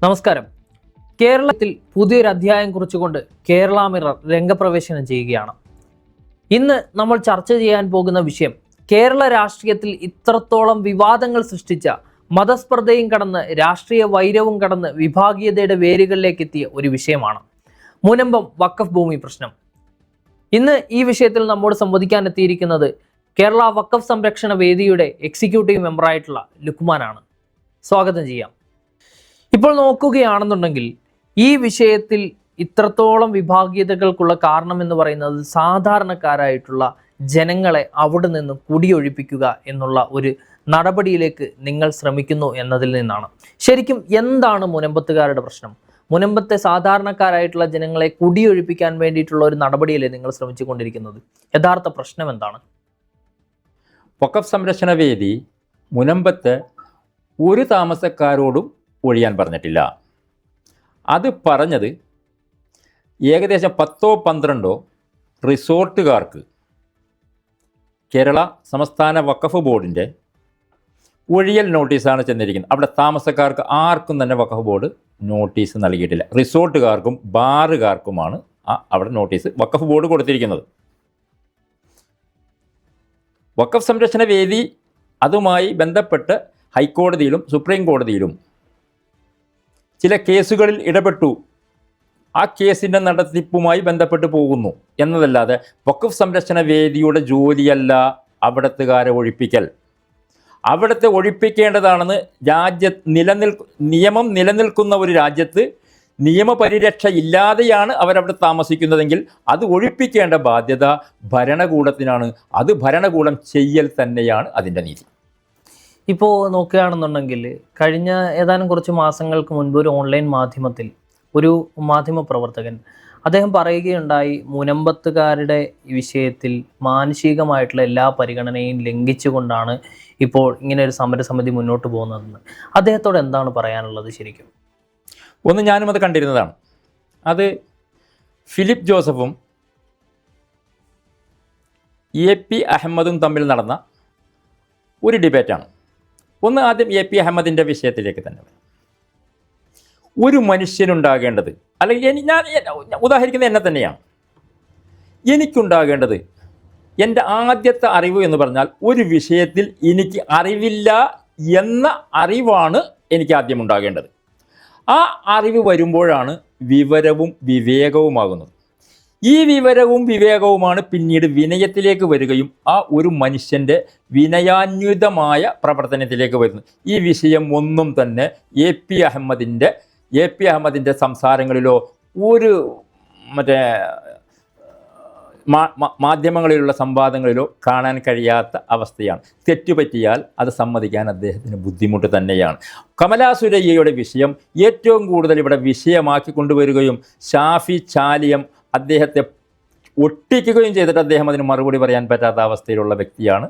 നമസ്കാരം. കേരളത്തിൽ പുതിയൊരു അധ്യായം കുറിച്ചുകൊണ്ട് കേരള മിറർ രംഗപ്രവേശനം ചെയ്യുകയാണ്. ഇന്ന് നമ്മൾ ചർച്ച ചെയ്യാൻ പോകുന്ന വിഷയം കേരള രാഷ്ട്രീയത്തിൽ ഇത്രത്തോളം വിവാദങ്ങൾ സൃഷ്ടിച്ച, മതസ്പർദ്ധയും കടന്ന് രാഷ്ട്രീയ വൈരവും കടന്ന് വിഭാഗീയതയുടെ വേരുകളിലേക്ക് എത്തിയ ഒരു വിഷയമാണ് മുനമ്പം വഖഫ് ഭൂമി പ്രശ്നം. ഇന്ന് ഈ വിഷയത്തിൽ നമ്മോട് സംവദിക്കാൻ എത്തിയിരിക്കുന്നത് കേരള വഖഫ് സംരക്ഷണ വേദിയുടെ എക്സിക്യൂട്ടീവ് മെമ്പറായിട്ടുള്ള ലുക്മാനാണ്. സ്വാഗതം ചെയ്യാം. ഇപ്പോൾ നോക്കുകയാണെന്നുണ്ടെങ്കിൽ ഈ വിഷയത്തിൽ ഇത്രത്തോളം വിഭാഗീയതകൾക്കുള്ള കാരണം എന്ന് പറയുന്നത് സാധാരണക്കാരായിട്ടുള്ള ജനങ്ങളെ അവിടെ നിന്ന് കുടിയൊഴിപ്പിക്കുക എന്നുള്ള ഒരു നടപടിയിലേക്ക് നിങ്ങൾ ശ്രമിക്കുന്നു എന്നതിൽ നിന്നാണ്. ശരിക്കും എന്താണ് മുനമ്പത്തുകാരുടെ പ്രശ്നം? മുനമ്പത്തെ സാധാരണക്കാരായിട്ടുള്ള ജനങ്ങളെ കുടിയൊഴിപ്പിക്കാൻ വേണ്ടിയിട്ടുള്ള ഒരു നടപടിയല്ലേ നിങ്ങൾ ശ്രമിച്ചുകൊണ്ടിരിക്കുന്നത്? യഥാർത്ഥ പ്രശ്നം എന്താണ്? വഖഫ് സംരക്ഷണ വേദി മുനമ്പത്ത് ഒരു താമസക്കാരോടും ഒഴിയാൻ പറഞ്ഞിട്ടില്ല. അത് പറഞ്ഞത് ഏകദേശം 10-12 റിസോർട്ടുകാർക്ക് കേരള സംസ്ഥാന വഖഫ് ബോർഡിൻ്റെ ഒഴിയൽ നോട്ടീസാണ് ചെന്നിരിക്കുന്നത്. അവിടെ താമസക്കാർക്ക് ആർക്കും തന്നെ വഖഫ് ബോർഡ് നോട്ടീസ് നൽകിയിട്ടില്ല. റിസോർട്ടുകാർക്കും ബാറുകാർക്കുമാണ് അവിടെ നോട്ടീസ് വഖഫ് ബോർഡ് കൊടുത്തിരിക്കുന്നത്. വഖഫ് സംരക്ഷണ വേദി അതുമായി ബന്ധപ്പെട്ട് ഹൈക്കോടതിയിലും സുപ്രീം കോടതിയിലും ചില കേസുകളിൽ ഇടപെട്ടു. ആ കേസിൻ്റെ നടത്തിപ്പുമായി ബന്ധപ്പെട്ട് പോകുന്നു എന്നതല്ലാതെ വഖഫ് സംരക്ഷണ വേദിയുടെ ജോലിയല്ല അവിടത്തുകാരെ ഒഴിപ്പിക്കൽ. അവിടുത്തെ ഒഴിപ്പിക്കേണ്ടതാണെന്ന് നിയമം നിലനിൽക്കുന്ന ഒരു രാജ്യത്ത് നിയമപരിരക്ഷ ഇല്ലാതെയാണ് അവരവിടെ താമസിക്കുന്നതെങ്കിൽ അത് ഒഴിപ്പിക്കേണ്ട ബാധ്യത ഭരണകൂടത്തിനാണ്. അത് ഭരണകൂടം ചെയ്യൽ തന്നെയാണ് അതിൻ്റെ നീതി. ഇപ്പോൾ നോക്കുകയാണെന്നുണ്ടെങ്കിൽ കഴിഞ്ഞ ഏതാനും കുറച്ച് മാസങ്ങൾക്ക് മുൻപ് ഒരു ഓൺലൈൻ മാധ്യമത്തിൽ ഒരു മാധ്യമ പ്രവർത്തകൻ അദ്ദേഹം പറയുകയുണ്ടായി, മുനമ്പത്തുകാരുടെ വിഷയത്തിൽ മാനുഷികമായിട്ടുള്ള എല്ലാ പരിഗണനയും ലംഘിച്ചുകൊണ്ടാണ് ഇപ്പോൾ ഇങ്ങനെ ഒരു സമരസമിതി മുന്നോട്ട് പോകുന്നതെന്ന്. അദ്ദേഹത്തോട് എന്താണ് പറയാനുള്ളത്? ശരിക്കും ഞാനും അത് കണ്ടിരുന്നതാണ്. അത് ഫിലിപ്പ് ജോസഫും AP അഹമ്മദും തമ്മിൽ നടന്ന ഒരു ഡിബേറ്റാണ്. ആദ്യം AP അഹമ്മദിൻ്റെ വിഷയത്തിലേക്ക് തന്നെ. ഒരു മനുഷ്യനുണ്ടാകേണ്ടത്, അല്ലെങ്കിൽ ഞാൻ ഉദാഹരിക്കുന്നത് എന്നെ തന്നെയാണ്. എനിക്കുണ്ടാകേണ്ടത്, എൻ്റെ ആദ്യത്തെ അറിവ് എന്ന് പറഞ്ഞാൽ ഒരു വിഷയത്തിൽ എനിക്ക് അറിവില്ല എന്ന അറിവാണ് എനിക്ക് ആദ്യം ഉണ്ടാകേണ്ടത്. ആ അറിവ് വരുമ്പോഴാണ് വിവരവും വിവേകവുമാകുന്നത്. ഈ വിവരവും വിവേകവുമാണ് പിന്നീട് വിനയത്തിലേക്ക് വരികയും ആ ഒരു മനുഷ്യൻ്റെ വിനയാന്വിതമായ പ്രവർത്തനത്തിലേക്ക് വരുന്നത്. ഈ വിഷയം ഒന്നും തന്നെ AP അഹമ്മദിൻ്റെ സംസാരങ്ങളിലോ ഒരു മാധ്യമങ്ങളിലുള്ള സംവാദങ്ങളിലോ കാണാൻ കഴിയാത്ത അവസ്ഥയാണ്. തെറ്റുപറ്റിയാൽ അത് സമ്മതിക്കാൻ അദ്ദേഹത്തിന് ബുദ്ധിമുട്ട് തന്നെയാണ്. കമലാ സുരയ്യയുടെ വിഷയം ഏറ്റവും കൂടുതൽ ഇവിടെ വിഷയമാക്കി കൊണ്ടുവരികയും ഷാഫി ചാലിയം അദ്ദേഹത്തെ ഒട്ടിക്കുകയും ചെയ്തിട്ട് അദ്ദേഹം അതിന് മറുപടി പറയാൻ പറ്റാത്ത അവസ്ഥയിലുള്ള വ്യക്തിയാണ്.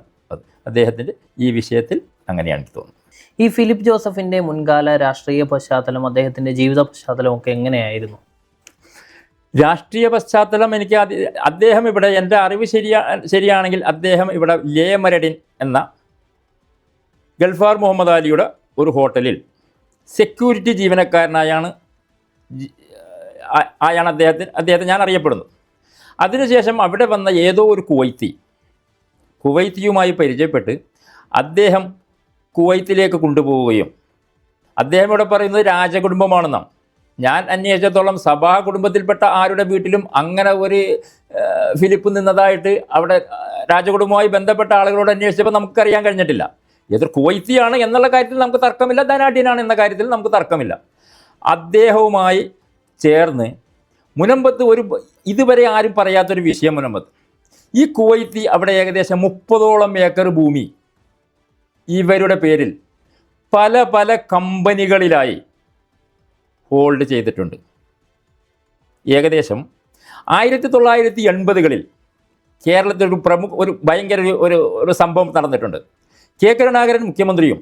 അദ്ദേഹത്തിൻ്റെ ഈ വിഷയത്തിൽ അങ്ങനെയാണ് എനിക്ക് തോന്നുന്നത്. ഈ ഫിലിപ്പ് ജോസഫിൻ്റെ മുൻകാല രാഷ്ട്രീയ പശ്ചാത്തലം, അദ്ദേഹത്തിൻ്റെ ജീവിത പശ്ചാത്തലമൊക്കെ എങ്ങനെയായിരുന്നു? രാഷ്ട്രീയ പശ്ചാത്തലം എനിക്ക് അദ്ദേഹം ഇവിടെ, എൻ്റെ അറിവ് ശരിയാണെങ്കിൽ അദ്ദേഹം ഇവിടെ ലേമരഡിൻ എന്ന ഗൾഫാർ മുഹമ്മദ് അലിയുടെ ഒരു ഹോട്ടലിൽ സെക്യൂരിറ്റി ജീവനക്കാരനായാണ് അദ്ദേഹത്തെ ഞാൻ അറിയപ്പെടുന്നത്. അതിനുശേഷം അവിടെ വന്ന ഏതോ ഒരു കുവൈത്തിയുമായി പരിചയപ്പെട്ട് അദ്ദേഹം കുവൈത്തിലേക്ക് കൊണ്ടുപോവുകയും അദ്ദേഹം ഇവിടെ പറയുന്നത് രാജകുടുംബമാണെന്നാണ്. ഞാൻ അന്വേഷിച്ചിടത്തോളം സഭാ കുടുംബത്തിൽപ്പെട്ട ആരുടെ വീട്ടിലും അങ്ങനെ ഒരു ഫിലിപ്പ് നിന്നതായിട്ട് അവിടെ രാജകുടുംബവുമായി ബന്ധപ്പെട്ട ആളുകളോട് അന്വേഷിച്ചപ്പോൾ നമുക്കറിയാൻ കഴിഞ്ഞിട്ടില്ല. ഏതൊരു കുവൈത്തിയാണ് എന്നുള്ള കാര്യത്തിൽ നമുക്ക് തർക്കമില്ല, ധനാഢ്യനാണ് എന്ന കാര്യത്തിൽ നമുക്ക് തർക്കമില്ല. അദ്ദേഹവുമായി ചേർന്ന് മുനമ്പത്ത് ഇതുവരെ ആരും പറയാത്തൊരു വിഷയം, മുനമ്പത്ത് ഈ കുവൈത്തി അവിടെ ഏകദേശം 30ഓളം ഏക്കർ ഭൂമി ഇവരുടെ പേരിൽ പല കമ്പനികളിലായി ഹോൾഡ് ചെയ്തിട്ടുണ്ട്. ഏകദേശം 1980കളിൽ കേരളത്തിൽ ഒരു ഭയങ്കര ഒരു സംഭവം നടന്നിട്ടുണ്ട്. കരുണാകരൻ മുഖ്യമന്ത്രിയും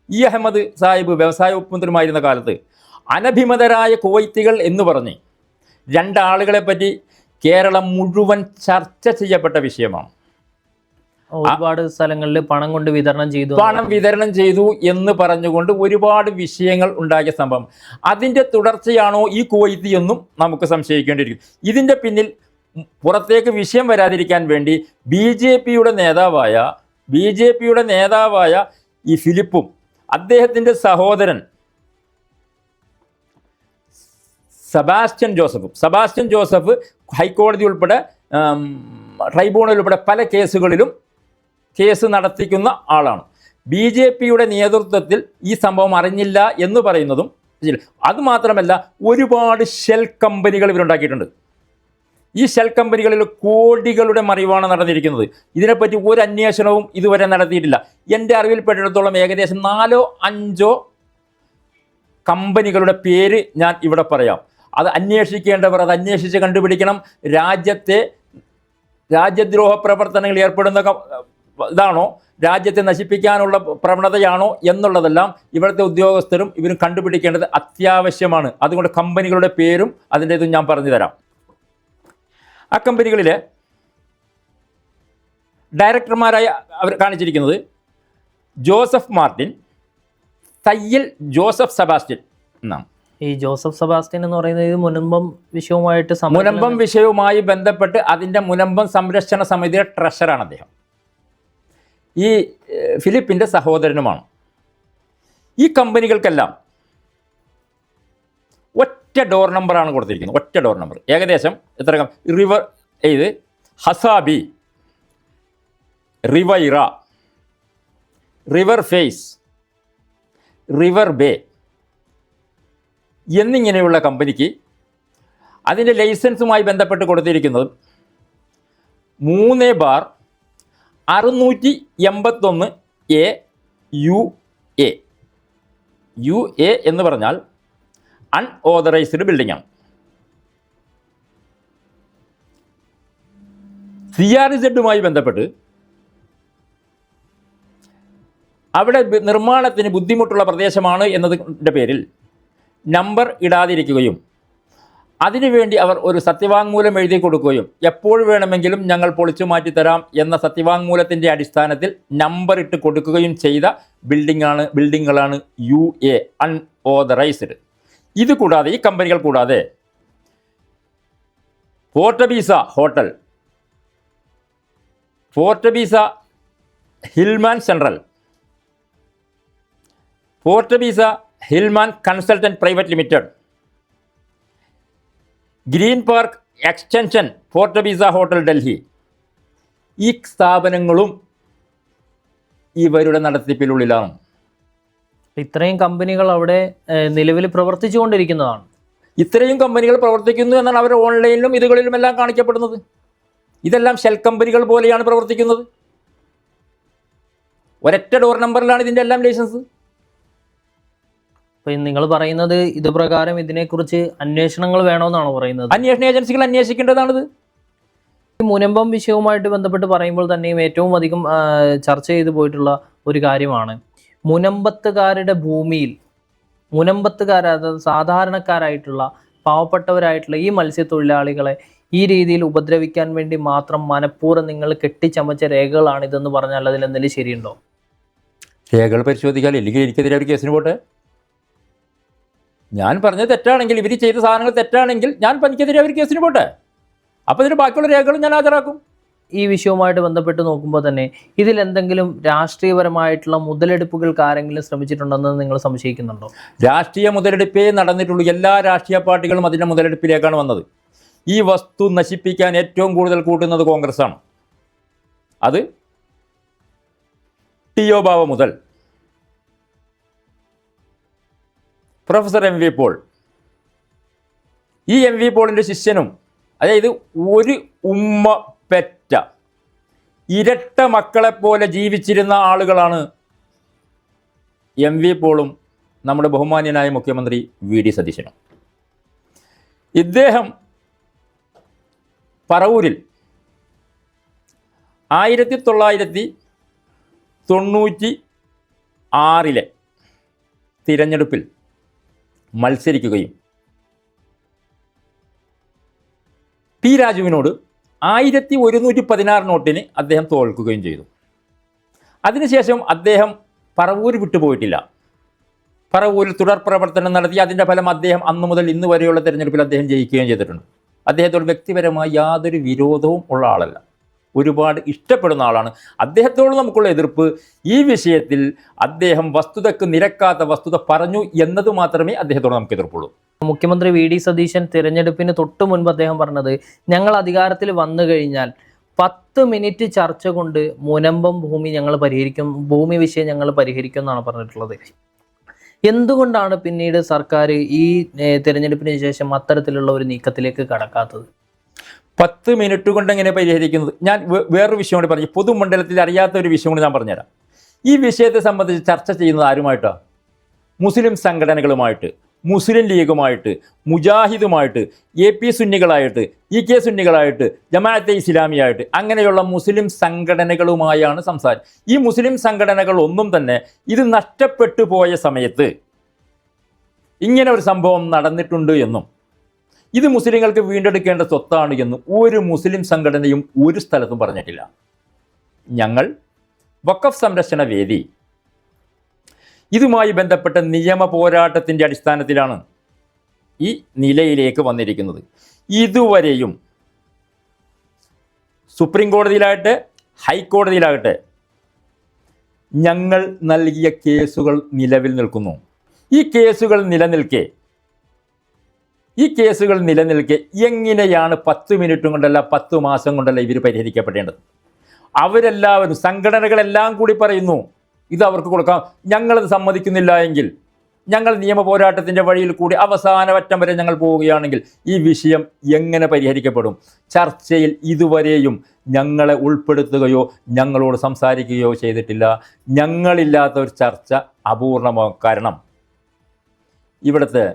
അഹമ്മദ് സാഹിബ് വ്യവസായ വകുപ്പ് മന്ത്രിയുമായിരുന്ന കാലത്ത് അനഭിമതരായ കുവൈത്തികൾ എന്ന് പറഞ്ഞ് രണ്ടാളുകളെപ്പറ്റി കേരളം മുഴുവൻ ചർച്ച ചെയ്യപ്പെട്ട വിഷയമാണ്. ഒരുപാട് സ്ഥലങ്ങളിൽ പണം കൊണ്ട് വിതരണം ചെയ്തു എന്ന് പറഞ്ഞുകൊണ്ട് ഒരുപാട് വിഷയങ്ങൾ ഉണ്ടാക്കിയ സംഭവം. അതിൻ്റെ തുടർച്ചയാണോ ഈ കുവൈത്തി എന്നും നമുക്ക് സംശയിക്കേണ്ടിയിരിക്കും. ഇതിൻ്റെ പിന്നിൽ പുറത്തേക്ക് വിഷയം വരാതിരിക്കാൻ വേണ്ടി ബി ജെ പിയുടെ നേതാവായ ഈ ഫിലിപ്പും അദ്ദേഹത്തിൻ്റെ സഹോദരൻ സെബാസ്റ്റ്യൻ ജോസഫ് ഹൈക്കോടതി ഉൾപ്പെടെ ട്രൈബ്യൂണൽ ഉൾപ്പെടെ പല കേസ് നടത്തിക്കുന്ന ആളാണ്. ബി ജെ പിയുടെ നേതൃത്വത്തിൽ ഈ സംഭവം അറിഞ്ഞില്ല എന്ന് പറയുന്നതും, അതുമാത്രമല്ല ഒരുപാട് ഷെൽ കമ്പനികൾ ഇവരുണ്ടാക്കിയിട്ടുണ്ട്. ഈ ഷെൽ കമ്പനികളിൽ കോടികളുടെ മറിവാണ് നടന്നിരിക്കുന്നത്. ഇതിനെപ്പറ്റി ഒരു അന്വേഷണവും ഇതുവരെ നടത്തിയിട്ടില്ല. എൻ്റെ അറിവിൽപ്പെട്ടിടത്തോളം ഏകദേശം 4-5 കമ്പനികളുടെ പേര് ഞാൻ ഇവിടെ പറയാം. അത് അന്വേഷിക്കേണ്ടവർ അത് അന്വേഷിച്ച് കണ്ടുപിടിക്കണം. രാജ്യദ്രോഹ പ്രവർത്തനങ്ങൾ ഏർപ്പെടുന്ന ഇതാണോ, രാജ്യത്തെ നശിപ്പിക്കാനുള്ള പ്രവണതയാണോ എന്നുള്ളതെല്ലാം ഇവിടുത്തെ ഉദ്യോഗസ്ഥരും ഇവരും കണ്ടുപിടിക്കേണ്ടത് അത്യാവശ്യമാണ്. അതുകൊണ്ട് കമ്പനികളുടെ പേരും അതിൻ്റെ ഇതും ഞാൻ പറഞ്ഞു തരാം. ആ കമ്പനികളിലെ ഡയറക്ടർമാരായി അവർ കാണിച്ചിരിക്കുന്നത് ജോസഫ് മാർട്ടിൻ, തയ്യൽ ജോസഫ് സെബാസ്റ്റ്യൻ എന്നാണ്. ഈ ജോസഫ് സെബാസ്റ്റ്യൻ എന്ന് പറയുന്നത് മുനമ്പം വിഷയവുമായി ബന്ധപ്പെട്ട് അതിൻ്റെ മുനമ്പം സംരക്ഷണ സമിതിയുടെ ട്രഷറാണ് അദ്ദേഹം. ഈ ഫിലിപ്പിൻ്റെ സഹോദരനുമാണ്. ഈ കമ്പനികൾക്കെല്ലാം ഒറ്റ ഡോർ നമ്പറാണ് കൊടുത്തിരിക്കുന്നത്. ഒറ്റ ഡോർ നമ്പർ. ഏകദേശം എത്ര ഹസാബി, റിവൈറ, റിവർ ഫേസ്, റിവർ ബേ എന്നിങ്ങനെയുള്ള കമ്പനിക്ക് അതിൻ്റെ ലൈസൻസുമായി ബന്ധപ്പെട്ട് കൊടുത്തിരിക്കുന്നത് 3/681 UA എന്ന് പറഞ്ഞാൽ അൺഓതറൈസ്ഡ് ബിൽഡിംഗ് ആണ്. CRZ ബന്ധപ്പെട്ട് അവിടെ നിർമ്മാണത്തിന് ബുദ്ധിമുട്ടുള്ള പ്രദേശമാണ് എന്നതിൻ്റെ പേരിൽ നമ്പർ ഇടാതിരിക്കുകയും അതിനുവേണ്ടി അവർ ഒരു സത്യവാങ്മൂലം എഴുതി കൊടുക്കുകയും എപ്പോൾ വേണമെങ്കിലും ഞങ്ങൾ പൊളിച്ചു മാറ്റിത്തരാം എന്ന സത്യവാങ്മൂലത്തിൻ്റെ അടിസ്ഥാനത്തിൽ നമ്പർ ഇട്ട് കൊടുക്കുകയും ചെയ്ത ബിൽഡിങ്ങുകളാണ് UA അൺഓതറൈസ്ഡ്. ഇത് കൂടാതെ, ഈ കമ്പനികൾ കൂടാതെ പോർട്ടബീസ ഹോട്ടൽ, പോർട്ടബീസ ഹിൽമാൻ സെൻട്രൽ, പോർട്ടബീസ Hillman consultant private limited, green park extension പോർട്ടബീസ ഹോട്ടൽ ഡൽഹി, ഈ സ്ഥാപനങ്ങളും ഇവരുടെ നടത്തിപ്പിനുള്ളിലാണ്. ഇത്രയും കമ്പനികൾ അവിടെ നിലവിൽ പ്രവർത്തിച്ചുകൊണ്ടിരിക്കുന്നതാണ്. ഇത്രയും കമ്പനികൾ പ്രവർത്തിക്കുന്നു എന്നാണ് അവർ ഓൺലൈനിലും ഇതുകളിലുമെല്ലാം കാണിക്കപ്പെടുന്നത്. ഇതെല്ലാം ഷെൽ കമ്പനികൾ പോലെയാണ് പ്രവർത്തിക്കുന്നത്. ഒരൊറ്റ ഡോർ നമ്പറിലാണ് ഇതിൻ്റെ എല്ലാം ലൈസൻസ്. അപ്പോൾ നിങ്ങൾ പറയുന്നത് ഇത് പ്രകാരം ഇതിനെക്കുറിച്ച് അന്വേഷണങ്ങൾ വേണമെന്നാണോ പറയുന്നത്? അന്വേഷണ ഏജൻസികൾ അന്വേഷിക്കേണ്ടതാണിത്. ഈ മുനമ്പം വിഷയവുമായിട്ട് ബന്ധപ്പെട്ട് പറയുമ്പോൾ തന്നെയും ഏറ്റവും അധികം ചർച്ച ചെയ്തു പോയിട്ടുള്ള ഒരു കാര്യമാണ് മുനമ്പത്തുകാരുടെ ഭൂമിയിൽ അതായത് സാധാരണക്കാരായിട്ടുള്ള പാവപ്പെട്ടവരായിട്ടുള്ള ഈ മത്സ്യത്തൊഴിലാളികളെ ഈ രീതിയിൽ ഉപദ്രവിക്കാൻ വേണ്ടി മാത്രം മനഃപൂർവ്വം നിങ്ങൾ കെട്ടിച്ചമച്ച രേഖകളാണിതെന്ന് പറഞ്ഞാൽ അതിലെന്തെങ്കിലും ശരിയുണ്ടോ? രേഖകൾ പരിശോധിക്കാൻ, ഇല്ലെങ്കിൽ എനിക്കെതിരെ ഒരു കേസിന് പോട്ടെ. ഞാൻ പറഞ്ഞത് തെറ്റാണെങ്കിൽ, ഇവർ ചെയ്ത സാധനങ്ങൾ തെറ്റാണെങ്കിൽ എനിക്കെതിരെ ഒരു കേസിന് പോട്ടെ. അപ്പോൾ ഇതിന് ബാക്കിയുള്ള രേഖകളും ഞാൻ ഹാജരാക്കും. ഈ വിഷയവുമായിട്ട് ബന്ധപ്പെട്ട് നോക്കുമ്പോൾ തന്നെ ഇതിലെന്തെങ്കിലും രാഷ്ട്രീയപരമായിട്ടുള്ള മുതലെടുപ്പുകൾക്ക് ആരെങ്കിലും ശ്രമിച്ചിട്ടുണ്ടെന്ന് നിങ്ങൾ സംശയിക്കുന്നുണ്ടോ? രാഷ്ട്രീയ മുതലെടുപ്പേ നടന്നിട്ടുള്ളൂ. എല്ലാ രാഷ്ട്രീയ പാർട്ടികളും അതിൻ്റെ മുതലെടുപ്പിലേക്കാണ് വന്നത്. ഈ വസ്തു നശിപ്പിക്കാൻ ഏറ്റവും കൂടുതൽ കൂട്ടുന്നത് കോൺഗ്രസ്സാണ്. അത് ടി.ഒ. ബാവ മുതൽ പ്രൊഫസർ MV പോൾ, ഈ MV പോളിൻ്റെ ശിഷ്യനും, അതായത് ഒരു ഉമ്മ പെറ്റ ഇരട്ട മക്കളെപ്പോലെ ജീവിച്ചിരുന്ന ആളുകളാണ് MV പോളും നമ്മുടെ ബഹുമാന്യനായ മുഖ്യമന്ത്രി VD സതീശനും. ഇദ്ദേഹം പറവൂരിൽ 1996 തിരഞ്ഞെടുപ്പിൽ മത്സരിക്കുകയും P. രാജുവിനോട് 1116 നോട്ടിന് അദ്ദേഹം തോൽക്കുകയും ചെയ്തു. അതിനുശേഷം അദ്ദേഹം പറവൂർ വിട്ടുപോയിട്ടില്ല. പറവൂരിൽ തുടർ പ്രവർത്തനം നടത്തി. അതിൻ്റെ ഫലം അദ്ദേഹം അന്നു മുതൽ ഇന്ന് വരെയുള്ള തെരഞ്ഞെടുപ്പിൽ അദ്ദേഹം ജയിക്കുകയും ചെയ്തിട്ടുണ്ട്. അദ്ദേഹത്തോട് വ്യക്തിപരമായി യാതൊരു വിരോധവും ഉള്ള ആളല്ല, ഒരുപാട് ഇഷ്ടപ്പെടുന്ന ആളാണ്. അദ്ദേഹത്തോട് നമുക്കുള്ള എതിർപ്പ് ഈ വിഷയത്തിൽ അദ്ദേഹം വസ്തുതയ്ക്ക് നിരക്കാത്ത വസ്തുത പറഞ്ഞു എന്നത് മാത്രമേ അദ്ദേഹത്തോട് നമുക്ക് എതിർപ്പുള്ളൂ. മുഖ്യമന്ത്രി വി ഡി സതീശൻ തിരഞ്ഞെടുപ്പിന് തൊട്ട് മുൻപ് അദ്ദേഹം പറഞ്ഞത്, ഞങ്ങൾ അധികാരത്തിൽ വന്നു കഴിഞ്ഞാൽ 10 മിനിറ്റ് ചർച്ച കൊണ്ട് മുനമ്പം ഭൂമി ഞങ്ങൾ പരിഹരിക്കും, ഭൂമി വിഷയം ഞങ്ങൾ പരിഹരിക്കും എന്നാണ് പറഞ്ഞിട്ടുള്ളത്. എന്തുകൊണ്ടാണ് പിന്നീട് സർക്കാർ ഈ തിരഞ്ഞെടുപ്പിന് ശേഷം അത്തരത്തിലുള്ള ഒരു നീക്കത്തിലേക്ക് കടക്കാത്തത്? 10 മിനിറ്റ് കൊണ്ട് എങ്ങനെ പരിഹരിക്കുന്നത്? ഞാൻ വേറൊരു വിഷയം കൂടി പറഞ്ഞു. പൊതുമണ്ഡലത്തിൽ അറിയാത്ത ഒരു വിഷയം കൂടി ഞാൻ പറഞ്ഞുതരാം. ഈ വിഷയത്തെ സംബന്ധിച്ച് ചർച്ച ചെയ്യുന്നത് ആരുമായിട്ടാണ്? മുസ്ലിം സംഘടനകളുമായിട്ട്, മുസ്ലിം ലീഗുമായിട്ട്, മുജാഹിദുമായിട്ട്, AP സുന്നികളായിട്ട്, EK സുന്നികളായിട്ട്, ജമാഅത്തെ ഇസ്ലാമിയായിട്ട്, അങ്ങനെയുള്ള മുസ്ലിം സംഘടനകളുമായാണ് സംസാരം. ഈ മുസ്ലിം സംഘടനകൾ ഒന്നും തന്നെ ഇത് നഷ്ടപ്പെട്ടു പോയ സമയത്ത് ഇങ്ങനെ ഒരു സംഭവം നടന്നിട്ടുണ്ട് എന്നും ഇത് മുസ്ലിങ്ങൾക്ക് വീണ്ടെടുക്കേണ്ട സ്വത്താണ് എന്നും ഒരു മുസ്ലിം സംഘടനയും ഒരു സ്ഥലത്തും പറഞ്ഞിട്ടില്ല. ഞങ്ങൾ വഖഫ് സംരക്ഷണ വേദി ഇതുമായി ബന്ധപ്പെട്ട നിയമ പോരാട്ടത്തിൻ്റെ അടിസ്ഥാനത്തിലാണ് ഈ നിലയിലേക്ക് വന്നിരിക്കുന്നത്. ഇതുവരെയും സുപ്രീം കോടതിയിലാകട്ടെ ഹൈക്കോടതിയിലാകട്ടെ ഞങ്ങൾ നൽകിയ കേസുകൾ നിലവിൽ നിൽക്കുന്നു. ഈ കേസുകൾ നിലനിൽക്കെ എങ്ങനെയാണ് 10 മിനിറ്റ് കൊണ്ടല്ല 10 മാസം കൊണ്ടല്ല ഇവർ പരിഹരിക്കപ്പെടേണ്ടത്? അവരെല്ലാവരും, സംഘടനകളെല്ലാം കൂടി പറയുന്നു ഇത് അവർക്ക് കൊടുക്കാം. ഞങ്ങളത് സമ്മതിക്കുന്നില്ല എങ്കിൽ ഞങ്ങൾ നിയമ പോരാട്ടത്തിൻ്റെ വഴിയിൽ കൂടി അവസാനവറ്റം വരെ ഞങ്ങൾ പോവുകയാണെങ്കിൽ ഈ വിഷയം എങ്ങനെ പരിഹരിക്കപ്പെടും? ചർച്ചയിൽ ഇതുവരെയും ഞങ്ങളെ ഉൾപ്പെടുത്തുകയോ ഞങ്ങളോട് സംസാരിക്കുകയോ ചെയ്തിട്ടില്ല. ഞങ്ങളില്ലാത്ത ഒരു ചർച്ച അപൂർണമാകും. കാരണം ഇവിടുത്തെ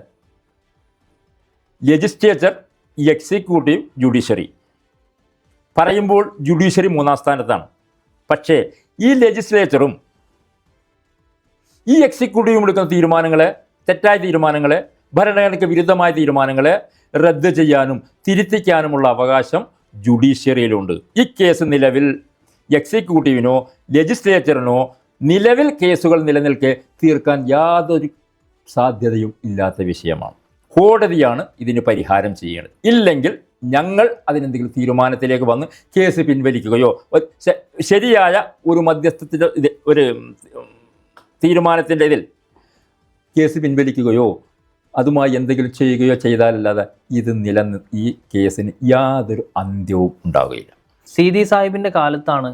ലെജിസ്ലേച്ചർ, എക്സിക്യൂട്ടീവ്, ജുഡീഷ്യറി പറയുമ്പോൾ ജുഡീഷ്യറി 3-ാം സ്ഥാനത്താണ്. പക്ഷേ ഈ ലെജിസ്ലേച്ചറും ഈ എക്സിക്യൂട്ടീവും എടുക്കുന്ന തീരുമാനങ്ങളെ, തെറ്റായ തീരുമാനങ്ങളെ, ഭരണഘടനയ്ക്ക് വിരുദ്ധമായ തീരുമാനങ്ങളെ റദ്ദ് ചെയ്യാനും തിരുത്തിക്കാനുമുള്ള അവകാശം ജുഡീഷ്യറിയിലുണ്ട്. ഈ കേസ് നിലവിൽ എക്സിക്യൂട്ടീവിനോ ലെജിസ്ലേച്ചറിനോ നിലവിൽ കേസുകൾ നിലനിൽക്കെ തീർക്കാൻ യാതൊരു സാധ്യതയും ഇല്ലാത്ത വിഷയമാണ്. കോടതിയാണ് ഇതിന് പരിഹാരം ചെയ്യേണ്ടത്. ഇല്ലെങ്കിൽ ഞങ്ങൾ അതിനെന്തെങ്കിലും തീരുമാനത്തിലേക്ക് വന്ന് കേസ് പിൻവലിക്കുകയോ ശരിയായ ഒരു മധ്യസ്ഥത്തിൻ്റെ ഒരു തീരുമാനത്തിൻ്റെ ഇതിൽ കേസ് പിൻവലിക്കുകയോ അതുമായി എന്തെങ്കിലും ചെയ്യുകയോ ചെയ്താലല്ലാതെ ഈ കേസിന് യാതൊരു അന്ത്യവും ഉണ്ടാവുകയില്ല. സീതി സാഹിബിൻ്റെ കാലത്താണ്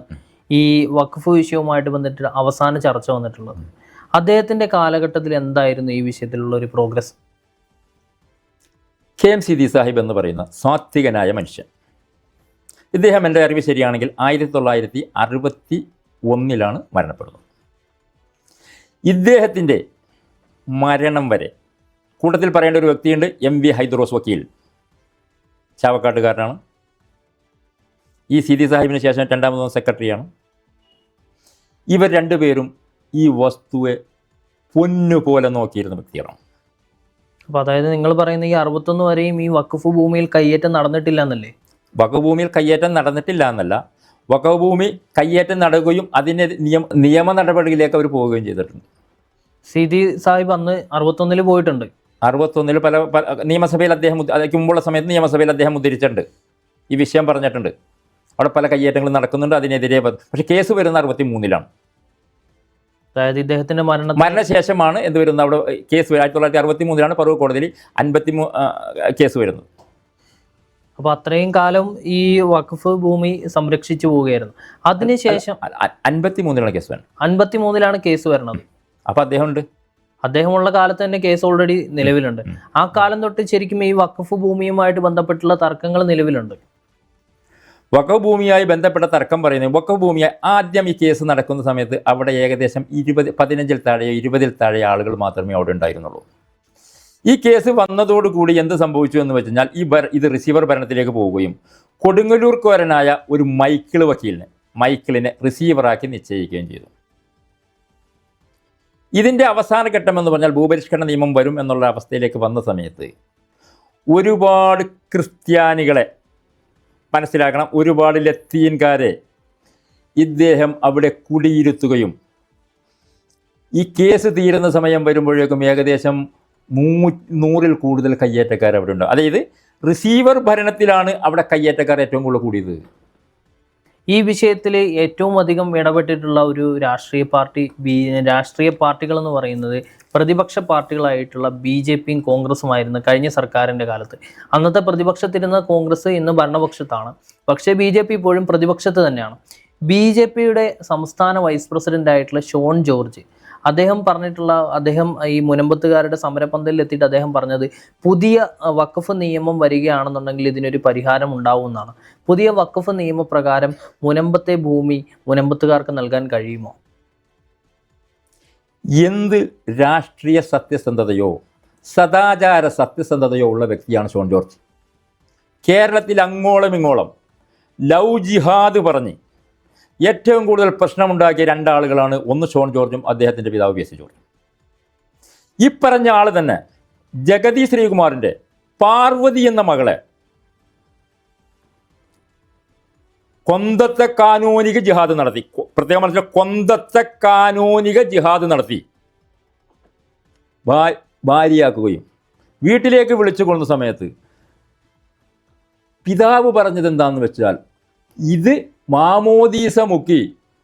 ഈ വഖഫ് വിഷയവുമായിട്ട് ബന്ധപ്പെട്ട് അവസാന ചർച്ച വന്നിട്ടുള്ളത്. അദ്ദേഹത്തിൻ്റെ കാലഘട്ടത്തിൽ എന്തായിരുന്നു ഈ വിഷയത്തിലുള്ള ഒരു പ്രോഗ്രസ്? KM സീതി സാഹിബ് എന്ന് പറയുന്ന സാത്വികനായ മനുഷ്യൻ, ഇദ്ദേഹം എൻ്റെ അറിവ് ശരിയാണെങ്കിൽ 1961 മരണപ്പെടുന്നത്. ഇദ്ദേഹത്തിൻ്റെ മരണം വരെ കൂട്ടത്തിൽ പറയേണ്ട ഒരു വ്യക്തിയുണ്ട്, MV ഹൈദ്രോസ് വക്കീൽ, ചാവക്കാട്ടുകാരനാണ്. ഈ സീതി സാഹിബിന് ശേഷം 2ാമത് സെക്രട്ടറിയാണ്. ഇവർ രണ്ടുപേരും ഈ വസ്തുവെ പൊന്നുപോലെ നോക്കിയിരുന്ന വ്യക്തികളാണ്. അപ്പോൾ അതായത് നിങ്ങൾ പറയുന്ന ഈ 61 വരെയും ഈ വഖഫ് ഭൂമിയിൽ കയ്യേറ്റം നടന്നിട്ടില്ല എന്നല്ലേ? വഖഫ് ഭൂമിയിൽ കയ്യേറ്റം നടന്നിട്ടില്ല എന്നല്ല, വഖഫ് ഭൂമി കയ്യേറ്റം നടക്കുകയും അതിന് നിയമ നടപടിയിലേക്ക് അവർ പോവുകയും ചെയ്തിട്ടുണ്ട്. സീതി സാഹിബ് അന്ന് 61 പോയിട്ടുണ്ട്. 61 പല നിയമസഭയിൽ അദ്ദേഹം, അതിന് മുമ്പുള്ള സമയത്ത് നിയമസഭയിൽ അദ്ദേഹം ഉദ്ധരിച്ചിട്ടുണ്ട്, ഈ വിഷയം പറഞ്ഞിട്ടുണ്ട്. അവിടെ പല കയ്യേറ്റങ്ങളും നടക്കുന്നുണ്ട്, അതിനെതിരെ. പക്ഷേ കേസ് വരുന്ന 63 അതായത് ഇദ്ദേഹത്തിൻ്റെ മരണശേഷമാണ് എന്ത് വരുന്നത്? അവിടെ കേസ് 1963 പറവൂർ കോടതിയിൽ 53 കേസ് വരുന്നത്. അപ്പോൾ അത്രയും കാലം ഈ വഖഫ് ഭൂമി സംരക്ഷിച്ചു പോവുകയായിരുന്നു. അതിനുശേഷം 53 കേസ് വരുന്നത്. 53 കേസ് വരുന്നത്. അപ്പോൾ അദ്ദേഹമുള്ള കാലത്ത് തന്നെ കേസ് ഓൾറെഡി നിലവിലുണ്ട്. ആ കാലം തൊട്ട് ശരിക്കും ഈ വഖഫ് ഭൂമിയുമായിട്ട് ബന്ധപ്പെട്ടുള്ള തർക്കങ്ങൾ നിലവിലുണ്ട്. വഖഫ് ഭൂമിയായി ബന്ധപ്പെട്ട തർക്കം പറയുന്നത്, വഖഫ് ഭൂമിയായി ആദ്യം ഈ കേസ് നടക്കുന്ന സമയത്ത് അവിടെ ഏകദേശം 15-ൽ താഴെയോ 20-ൽ താഴെ ആളുകൾ മാത്രമേ അവിടെ ഉണ്ടായിരുന്നുള്ളൂ. ഈ കേസ് വന്നതോടുകൂടി എന്ത് സംഭവിച്ചു എന്ന് വെച്ച് കഴിഞ്ഞാൽ ഇത് റിസീവർ ഭരണത്തിലേക്ക് പോവുകയും കൊടുങ്ങല്ലൂർക്കാരനായ ഒരു മൈക്കിളിനെ റിസീവറാക്കി നിശ്ചയിക്കുകയും ചെയ്തു. ഇതിൻ്റെ അവസാന ഘട്ടം എന്ന് പറഞ്ഞാൽ ഭൂപരിഷ്കരണ നിയമം വരും എന്നുള്ള അവസ്ഥയിലേക്ക് വന്ന സമയത്ത് ഒരുപാട് ക്രിസ്ത്യാനികളെ മനസ്സിലാക്കണം, ഒരുപാട് ലത്തീൻകാരെ ഇദ്ദേഹം അവിടെ കുടിയിരുത്തുകയും ഈ കേസ് തീരുന്ന സമയം വരുമ്പോഴേക്കും ഏകദേശം 100-ൽ കൂടുതൽ കയ്യേറ്റക്കാർ അവിടെ ഉണ്ട്. അതായത് റിസീവർ ഭരണത്തിലാണ് അവിടെ കയ്യേറ്റക്കാർ ഏറ്റവും കൂടുതൽ കൂടിയത്. ഈ വിഷയത്തിൽ ഏറ്റവും അധികം ഇടപെട്ടിട്ടുള്ള ഒരു രാഷ്ട്രീയ പാർട്ടികൾ എന്ന് പറയുന്നത് പ്രതിപക്ഷ പാർട്ടികളായിട്ടുള്ള BJPയും കോൺഗ്രസുമായിരുന്നു കഴിഞ്ഞ സർക്കാരിൻ്റെ കാലത്ത്. അന്നത്തെ പ്രതിപക്ഷത്തിരുന്ന കോൺഗ്രസ് ഇന്ന് ഭരണപക്ഷത്താണ്. പക്ഷേ BJP ഇപ്പോഴും പ്രതിപക്ഷത്ത് തന്നെയാണ്. BJPയുടെ സംസ്ഥാന വൈസ് പ്രസിഡന്റ് ആയിട്ടുള്ള ഷോൺ ജോർജ് അദ്ദേഹം ഈ മുനമ്പത്തുകാരുടെ സമരപന്തലിൽ എത്തിയിട്ട് അദ്ദേഹം പറഞ്ഞത് പുതിയ വഖഫ് നിയമം വരികയാണെന്നുണ്ടെങ്കിൽ ഇതിനൊരു പരിഹാരം ഉണ്ടാവുമെന്നാണ്. പുതിയ വഖഫ് നിയമപ്രകാരം മുനമ്പത്തെ ഭൂമി മുനമ്പത്തുകാർക്ക് നൽകാൻ കഴിയുമോ? എന്ത് രാഷ്ട്രീയ സത്യസന്ധതയോ സദാചാര സത്യസന്ധതയോ ഉള്ള വ്യക്തിയാണ് ഷോൺ ജോർജ്. കേരളത്തിൽ അങ്ങോളം ഇങ്ങോളം ലവ് ജിഹാദ് പറഞ്ഞ് ഏറ്റവും കൂടുതൽ പ്രശ്നമുണ്ടാക്കിയ രണ്ടാളുകളാണ്, ഒന്ന് ഷോൺ ജോർജും അദ്ദേഹത്തിൻ്റെ പിതാവ് PSC ജോർജും. ഈ പറഞ്ഞ ആൾ തന്നെ ജഗതി ശ്രീകുമാറിൻ്റെ പാർവതി എന്ന മകളെ കൊന്തത്തെ കാനൂനിക ജിഹാദ് നടത്തി, പ്രത്യേകം മനസ്സിലാക്കി, കൊന്തത്തെ കാനൂനിക ജിഹാദ് നടത്തി ഭാര്യയാക്കുകയും വീട്ടിലേക്ക് വിളിച്ചു കൊള്ളുന്ന സമയത്ത് പിതാവ് പറഞ്ഞത് എന്താണെന്ന് വെച്ചാൽ, ഇത് മാമോദീസ മുക്കി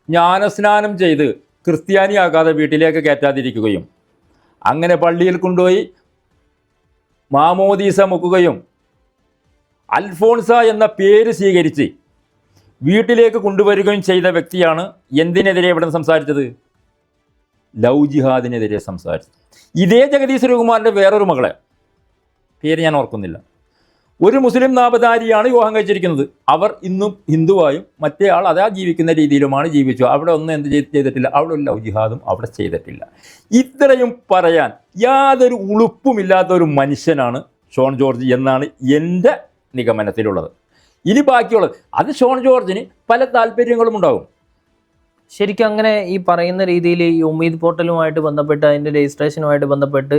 ജ്ഞാനസ്നാനം ചെയ്ത് ക്രിസ്ത്യാനിയാകാതെ വീട്ടിലേക്ക് കയറ്റാതിരിക്കുകയും അങ്ങനെ പള്ളിയിൽ കൊണ്ടുപോയി മാമോദീസ മുക്കുകയും അൽഫോൺസ എന്ന പേര് സ്വീകരിച്ച് വീട്ടിലേക്ക് കൊണ്ടുവരികയും ചെയ്ത വ്യക്തിയാണ് എന്തിനെതിരെ ഇവിടെ സംസാരിച്ചത്? ലവ് ജിഹാദിനെതിരെ സംസാരിച്ചത്. ഇതേ ജഗദീശ് ശ്രീകുമാറിൻ്റെ വേറൊരു മകളെ, പേര് ഞാൻ ഓർക്കുന്നില്ല, ഒരു മുസ്ലിം നാമധാരിയാണ് വിവാഹം കഴിച്ചിരിക്കുന്നത്. അവർ ഇന്നും ഹിന്ദുവായും മറ്റേ ആൾ അതാ ജീവിക്കുന്ന രീതിയിലുമാണ് ജീവിച്ചു. അവിടെ ഒന്നും എന്ത് ചെയ്തിട്ടില്ല, അവിടെ ഒരു ലവ് ജിഹാദും അവിടെ ചെയ്തിട്ടില്ല. ഇത്രയും പറയാൻ യാതൊരു ഉളുപ്പുമില്ലാത്ത ഒരു മനുഷ്യനാണ് ഷോൺ ജോർജ് എന്നാണ് എൻ്റെ നിഗമനത്തിലുള്ളത്. ഇനി ബാക്കിയുള്ളത് അത് ഷോൺ ജോർജിന് പല താല്പര്യങ്ങളും ഉണ്ടാകും. ശരിക്കും അങ്ങനെ ഈ പറയുന്ന രീതിയിൽ ഈ ഉമ്മീദ് പോർട്ടലുമായിട്ട് ബന്ധപ്പെട്ട് അതിൻ്റെ രജിസ്ട്രേഷനുമായിട്ട് ബന്ധപ്പെട്ട്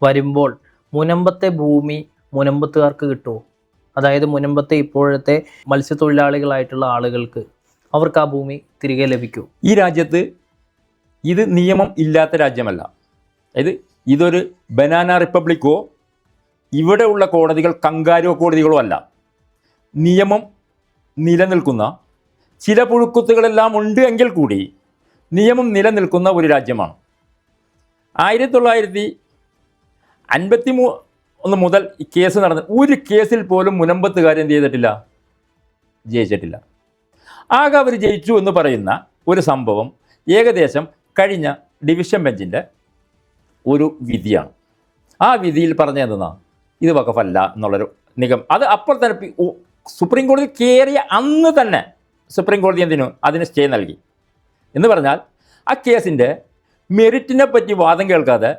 വരുമ്പോൾ മുനമ്പത്തെ ഭൂമി മുനമ്പത്തുകാർക്ക് കിട്ടുമോ? അതായത് മുനമ്പത്തെ ഇപ്പോഴത്തെ മത്സ്യത്തൊഴിലാളികളായിട്ടുള്ള ആളുകൾക്ക് അവർക്ക് ആ ഭൂമി തിരികെ ലഭിക്കൂ? ഈ രാജ്യത്ത് ഇത് നിയമം ഇല്ലാത്ത രാജ്യമല്ല. അതായത് ഇതൊരു ബനാന റിപ്പബ്ലിക്കോ ഇവിടെ ഉള്ള കോടതികൾ കങ്കാരോ കോടതികളോ അല്ല. നിയമം നിലനിൽക്കുന്ന ചില പുഴുക്കുത്തുകളെല്ലാം ഉണ്ട് എങ്കിൽ കൂടി നിയമം നിലനിൽക്കുന്ന ഒരു രാജ്യമാണ്. 1953 മുതൽ ഈ കേസ് നടന്ന് ഒരു കേസിൽ പോലും മുനമ്പത്തുകാരൻ എന്ത് ചെയ്തിട്ടില്ല, ജയിച്ചിട്ടില്ല. ആകെ അവർ ജയിച്ചു എന്ന് പറയുന്ന ഒരു സംഭവം ഏകദേശം കഴിഞ്ഞ ഡിവിഷൻ ബെഞ്ചിൻ്റെ ഒരു വിധിയാണ്. ആ വിധിയിൽ പറഞ്ഞതെന്നാ ഇത് വഖഫല്ല എന്നുള്ളൊരു അത് അപ്പോൾ തന്നെ സുപ്രീം കോടതി കയറിയ അന്ന് തന്നെ സുപ്രീം കോടതി അതിന് സ്റ്റേ നൽകി. എന്ന് പറഞ്ഞാൽ ആ കേസിൻ്റെ മെറിറ്റിനെ പറ്റി വാദം കേൾക്കാതെ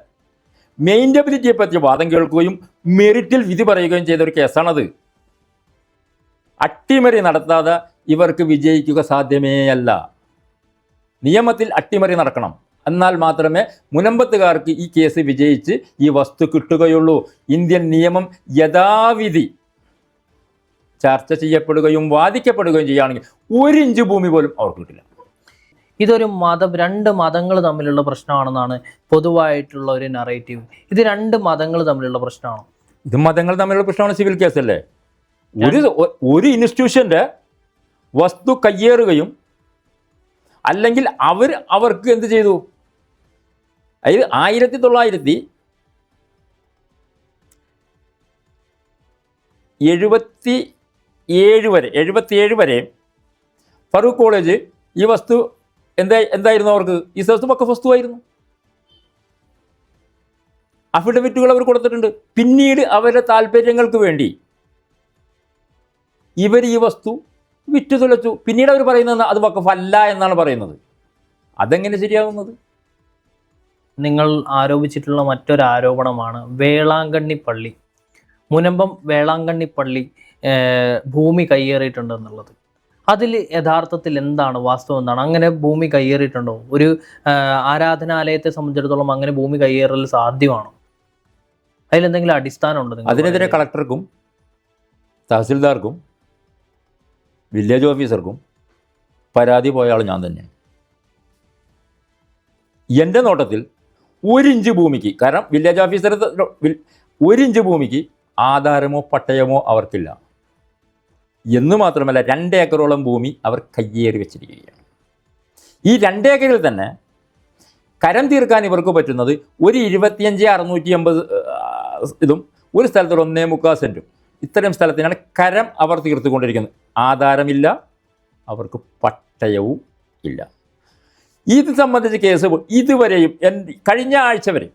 മെയിൻ്റബിലിറ്റിയെ പറ്റി വാദം കേൾക്കുകയും മെറിറ്റിൽ വിധി പറയുകയും ചെയ്ത ഒരു കേസാണത്. അട്ടിമറി നടത്താതെ ഇവർക്ക് വിജയിക്കുക സാധ്യമേയല്ല. നിയമത്തിൽ അട്ടിമറി നടക്കണം, എന്നാൽ മാത്രമേ മുനമ്പത്തുകാർക്ക് ഈ കേസ് വിജയിച്ച് ഈ വസ്തു കിട്ടുകയുള്ളൂ. ഇന്ത്യൻ നിയമം യഥാവിധി ചർച്ച ചെയ്യപ്പെടുകയും വാദിക്കപ്പെടുകയും ചെയ്യുകയാണെങ്കിൽ 1 ഇഞ്ച് ഭൂമി പോലും അവർക്ക് കിട്ടില്ല. ഇതൊരു രണ്ട് മതങ്ങൾ തമ്മിലുള്ള പ്രശ്നമാണെന്നാണ് പൊതുവായിട്ടുള്ള ഒരു നറേറ്റീവ്. ഇത് 2 മതങ്ങൾ തമ്മിലുള്ള പ്രശ്നമാണോ? ഇത് മതങ്ങൾ തമ്മിലുള്ള പ്രശ്നമാണ്, സിവിൽ കേസല്ലേ. ഒരു ഇൻസ്റ്റിറ്റ്യൂഷൻ്റെ വസ്തു കയ്യേറുകയും അല്ലെങ്കിൽ അവർക്ക് എന്ത് ചെയ്തു, അതായത് 1977 വരെ ഫറൂഖ് കോളേജ് ഈ വസ്തു എന്തായിരുന്നു അവർക്ക്, ഈ വസ്തു വഖഫ് വസ്തുവായിരുന്നു. അഫിഡവിറ്റുകൾ അവർ കൊടുത്തിട്ടുണ്ട്. പിന്നീട് അവരുടെ താല്പര്യങ്ങൾക്ക് വേണ്ടി ഇവർ ഈ വസ്തു വിറ്റു തുലച്ചു. പിന്നീട് അവർ പറയുന്നത് അത് വഖഫ് അല്ല എന്നാണ് പറയുന്നത്. അതെങ്ങനെ ശരിയാകുന്നത്? നിങ്ങൾ ആരോപിച്ചിട്ടുള്ള മറ്റൊരു ആരോപണമാണ് വേളാങ്കണ്ണി പള്ളി, മുനമ്പം വേളാങ്കണ്ണി പള്ളി ഭൂമി കയ്യേറിയിട്ടുണ്ടെന്നുള്ളത്. അതിൽ യഥാർത്ഥത്തിൽ എന്താണ് വാസ്തവം, എന്താണ്? അങ്ങനെ ഭൂമി കയ്യേറിയിട്ടുണ്ടോ? ഒരു ആരാധനാലയത്തെ സംബന്ധിച്ചിടത്തോളം അങ്ങനെ ഭൂമി കയ്യേറൽ സാധ്യമാണോ? അതിലെന്തെങ്കിലും അടിസ്ഥാനമുണ്ടോ? അതിനെതിരെ കളക്ടർക്കും തഹസിൽദാർക്കും വില്ലേജ് ഓഫീസർക്കും പരാതി പോയ ആൾ ഞാൻ തന്നെയാണ്. എൻ്റെ നോട്ടത്തിൽ 1 ഇഞ്ച് ഭൂമിക്ക്, കാരണം വില്ലേജ് ഓഫീസർ 1 ഇഞ്ച് ഭൂമിക്ക് ആധാരമോ പട്ടയമോ അവർക്കില്ല എന്ന് മാത്രമല്ല 2 ഏക്കറോളം ഭൂമി അവർ കയ്യേറി വെച്ചിരിക്കുകയാണ്. ഈ 2 ഏക്കറിൽ തന്നെ കരം തീർക്കാൻ ഇവർക്ക് പറ്റുന്നത് ഒരു 25,680 ഇതും ഒരു സ്ഥലത്ത് 1.25 സെൻറ്റും. ഇത്തരം സ്ഥലത്തിനാണ് കരം അവർ തീർത്തുകൊണ്ടിരിക്കുന്നത്. ആധാരമില്ല, അവർക്ക് പട്ടയവും ഇല്ല. ഇത് സംബന്ധിച്ച് കേസ് ഇതുവരെയും കഴിഞ്ഞ ആഴ്ച വരെ,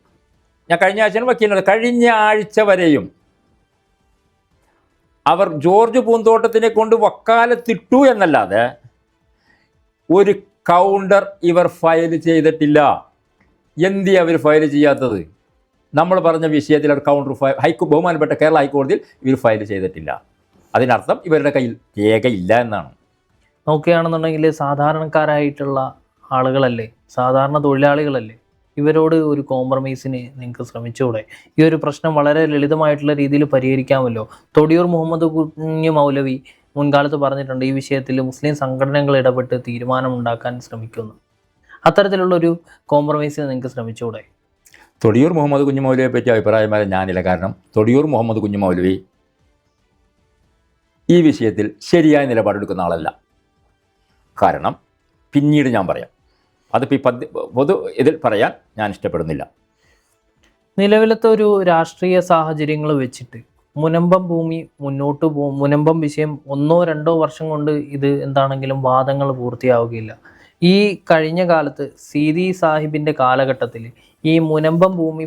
ഞാൻ കഴിഞ്ഞ ആഴ്ചയാണ് വക്കീലിനത്, കഴിഞ്ഞ ആഴ്ച വരെയും അവർ ജോർജ് പൂന്തോട്ടത്തിനെ കൊണ്ട് വക്കാലത്തിട്ടു എന്നല്ലാതെ ഒരു കൗണ്ടർ ഇവർ ഫയൽ ചെയ്തിട്ടില്ല. എന്തിനാ അവർ ഫയൽ ചെയ്യാത്തത്? നമ്മൾ പറഞ്ഞ വിഷയത്തിൽ അവർ കൗണ്ടർ ബഹുമാനപ്പെട്ട കേരള ഹൈക്കോടതിയിൽ ഇവർ ഫയൽ ചെയ്തിട്ടില്ല. അതിനർത്ഥം ഇവരുടെ കയ്യിൽ രേഖയില്ല എന്നാണ്. നോക്കുകയാണെന്നുണ്ടെങ്കിൽ സാധാരണക്കാരായിട്ടുള്ള ആളുകളല്ലേ, സാധാരണ തൊഴിലാളികളല്ലേ, ഇവരോട് ഒരു കോംപ്രമൈസിന് നിങ്ങൾക്ക് ശ്രമിച്ചുകൂടെ? ഈ ഒരു പ്രശ്നം വളരെ ലളിതമായിട്ടുള്ള രീതിയിൽ പരിഹരിക്കാമല്ലോ. തൊടിയൂർ മുഹമ്മദ് കുഞ്ഞ് മൗലവി മുൻകാലത്ത് പറഞ്ഞിട്ടുണ്ട്, ഈ വിഷയത്തിൽ മുസ്ലിം സംഘടനകൾ ഇടപെട്ട് തീരുമാനമുണ്ടാക്കാൻ ശ്രമിക്കുന്നു. അത്തരത്തിലുള്ളൊരു കോംപ്രമൈസിന് നിങ്ങൾക്ക് ശ്രമിച്ചുകൂടെ? തൊടിയൂർ മുഹമ്മദ് കുഞ്ഞ് മൗലവിയെ പറ്റി അഭിപ്രായം പറയാൻ ഞാനില്ല. കാരണം തൊടിയൂർ മുഹമ്മദ് കുഞ്ഞ് മൗലവി ഈ വിഷയത്തിൽ ശരിയായ നിലപാടെടുക്കുന്ന ആളല്ല. കാരണം പിന്നീട് ഞാൻ പറയാം, അതിപ്പോൾ ഈ പൊതു ഇതിൽ പറയാൻ ഞാൻ ഇഷ്ടപ്പെടുന്നില്ല. നിലവിലത്തെ ഒരു രാഷ്ട്രീയ സാഹചര്യങ്ങൾ വെച്ചിട്ട് മുനമ്പം ഭൂമി മുനമ്പം വിഷയം 1-2 വർഷം കൊണ്ട് ഇത് എന്താണെങ്കിലും വാദങ്ങൾ പൂർത്തിയാവുകയില്ല. ഈ കഴിഞ്ഞ കാലത്ത് സീതി സാഹിബിൻ്റെ കാലഘട്ടത്തിൽ ഈ മുനമ്പം ഭൂമി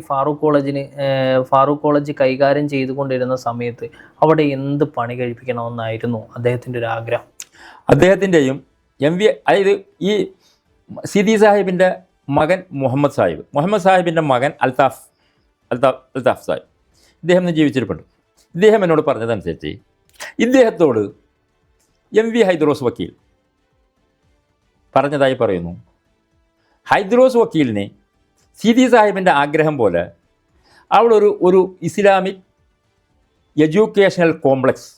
ഫാറൂഖ് കോളേജ് കൈകാര്യം ചെയ്തുകൊണ്ടിരുന്ന സമയത്ത് അവിടെ എന്ത് പണി കഴിപ്പിക്കണമെന്നായിരുന്നു അദ്ദേഹത്തിൻ്റെ ഒരു ആഗ്രഹം. അദ്ദേഹത്തിൻ്റെയും അതായത് ഈ സീതി സാഹിബിൻ്റെ മകൻ മുഹമ്മദ് സാഹിബിൻ്റെ മകൻ അൽതാഫ് സാഹിബ്, ഇദ്ദേഹം ഇന്ന് ജീവിച്ചിരിപ്പുണ്ട്. ഇദ്ദേഹം എന്നോട് പറഞ്ഞതനുസരിച്ച് ഇദ്ദേഹത്തോട് ഹൈദ്രോസ് വക്കീൽ പറഞ്ഞതായി പറയുന്നു, ഹൈദ്രോസ് വക്കീലിനെ സീതി സാഹിബിൻ്റെ ആഗ്രഹം പോലെ അവിടെ ഒരു ഇസ്ലാമിക് എഡ്യൂക്കേഷണൽ കോംപ്ലക്സ്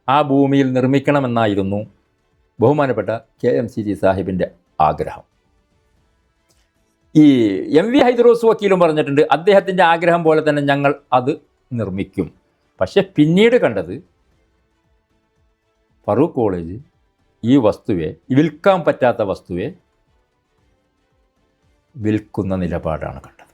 ആ ഭൂമിയിൽ നിർമ്മിക്കണമെന്നായിരുന്നു ബഹുമാനപ്പെട്ട KM സീതി സാഹിബിൻ്റെ ആഗ്രഹം. ഈ ഹൈദ്രോസ് വക്കീലും പറഞ്ഞിട്ടുണ്ട്, അദ്ദേഹത്തിൻ്റെ ആഗ്രഹം പോലെ തന്നെ ഞങ്ങൾ അത് നിർമ്മിക്കും. പക്ഷെ പിന്നീട് കണ്ടത് ഫറൂഖ് കോളേജ് ഈ വസ്തുവെ, വിൽക്കാൻ പറ്റാത്ത വസ്തുവെ വിൽക്കുന്ന നിലപാടാണ് കണ്ടത്.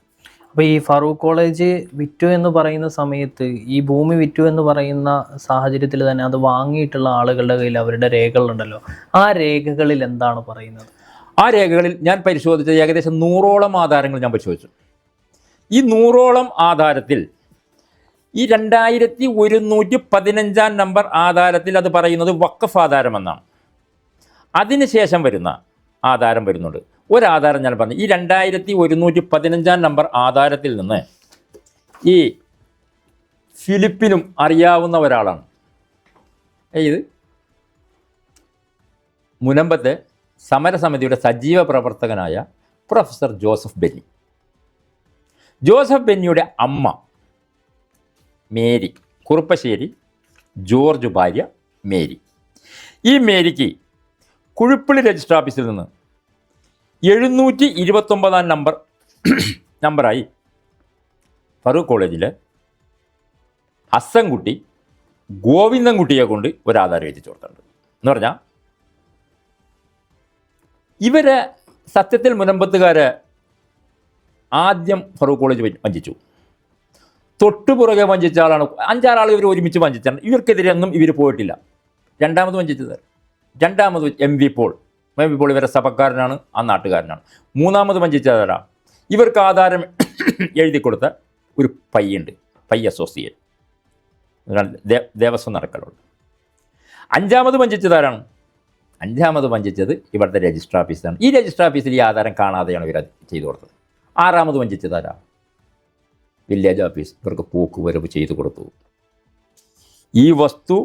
അപ്പോൾ ഈ ഫറൂഖ് കോളേജ് വിറ്റു എന്ന് പറയുന്ന സമയത്ത്, ഈ ഭൂമി വിറ്റു എന്ന് പറയുന്ന സാഹചര്യത്തിൽ തന്നെ അത് വാങ്ങിയിട്ടുള്ള ആളുകളുടെ കയ്യിൽ അവരുടെ രേഖകളുണ്ടല്ലോ, ആ രേഖകളിൽ എന്താണ് പറയുന്നത്? ആ രേഖകളിൽ ഞാൻ പരിശോധിച്ച ഏകദേശം 100ഓളം ആധാരങ്ങൾ ഞാൻ പരിശോധിച്ചു. ഈ 100ഓളം ആധാരത്തിൽ ഈ 2115 നമ്പർ ആധാരത്തിൽ അത് പറയുന്നത് വഖഫ് ആധാരമെന്നാണ്. അതിനുശേഷം വരുന്ന ആധാരം വരുന്നുണ്ട്. ഒരാധാരം ഞാൻ പറഞ്ഞു, ഈ 2115 നമ്പർ ആധാരത്തിൽ നിന്ന് ഈ ഫിലിപ്പിനും അറിയാവുന്ന ഒരാളാണ്. ഇത് മുനമ്പത്തെ സമരസമിതിയുടെ സജീവ പ്രവർത്തകനായ പ്രൊഫസർ ജോസഫ് ബെന്നിയുടെ അമ്മ മേരി, കുറുപ്പശ്ശേരി ജോർജ് ഭാര്യ മേരി. ഈ മേരിക്ക് കുഴിപ്പള്ളി രജിസ്റ്റർ ഓഫീസിൽ നിന്ന് 729 നമ്പറായി ഫറൂഖ് കോളേജിലെ ഹസ്സൻകുട്ടി ഗോവിന്ദൻകുട്ടിയെ കൊണ്ട് ഒരു ആധാരം എഴുതി ചേർത്തിട്ടുണ്ട്. എന്ന് പറഞ്ഞാൽ ഇവരെ സത്യത്തിൽ മുനമ്പത്തുകാരെ ആദ്യം ഫറൂഖ് കോളേജ് വഞ്ചിച്ചു. തൊട്ടുപുറകെ വഞ്ചിച്ച ആളാണ് 5-6 ആൾ ഇവർ ഒരുമിച്ച് വഞ്ചിച്ചാണ്. ഇവർക്കെതിരെ ഒന്നും ഇവർ പോയിട്ടില്ല. രണ്ടാമത് എം വി പോൾ ഇവരെ സഭക്കാരനാണ്, ആ നാട്ടുകാരനാണ്. 3ാമത് വഞ്ചിച്ചതാരാ, ഇവർക്ക് ആധാരം എഴുതി കൊടുത്ത ഒരു പയ്യുണ്ട്, അസോസിയേറ്റ് ദേവസ്വം നടക്കലുണ്ട്. 5ാമത് വഞ്ചിച്ചതാരാണ്? 5ാമത് വഞ്ചിച്ചത് ഇവിടുത്തെ രജിസ്റ്റർ ഓഫീസാണ്. ഈ രജിസ്റ്റർ ഓഫീസിൽ ഈ ആധാരം കാണാതെയാണ് ഇവർ ചെയ്തു കൊടുത്തത്. 6ാമത് വഞ്ചിച്ചതാരാ? വില്ലേജ് ഓഫീസ് ഇവർക്ക് പോക്കുവരവ് ചെയ്തു കൊടുത്തു. ഈ വസ്തു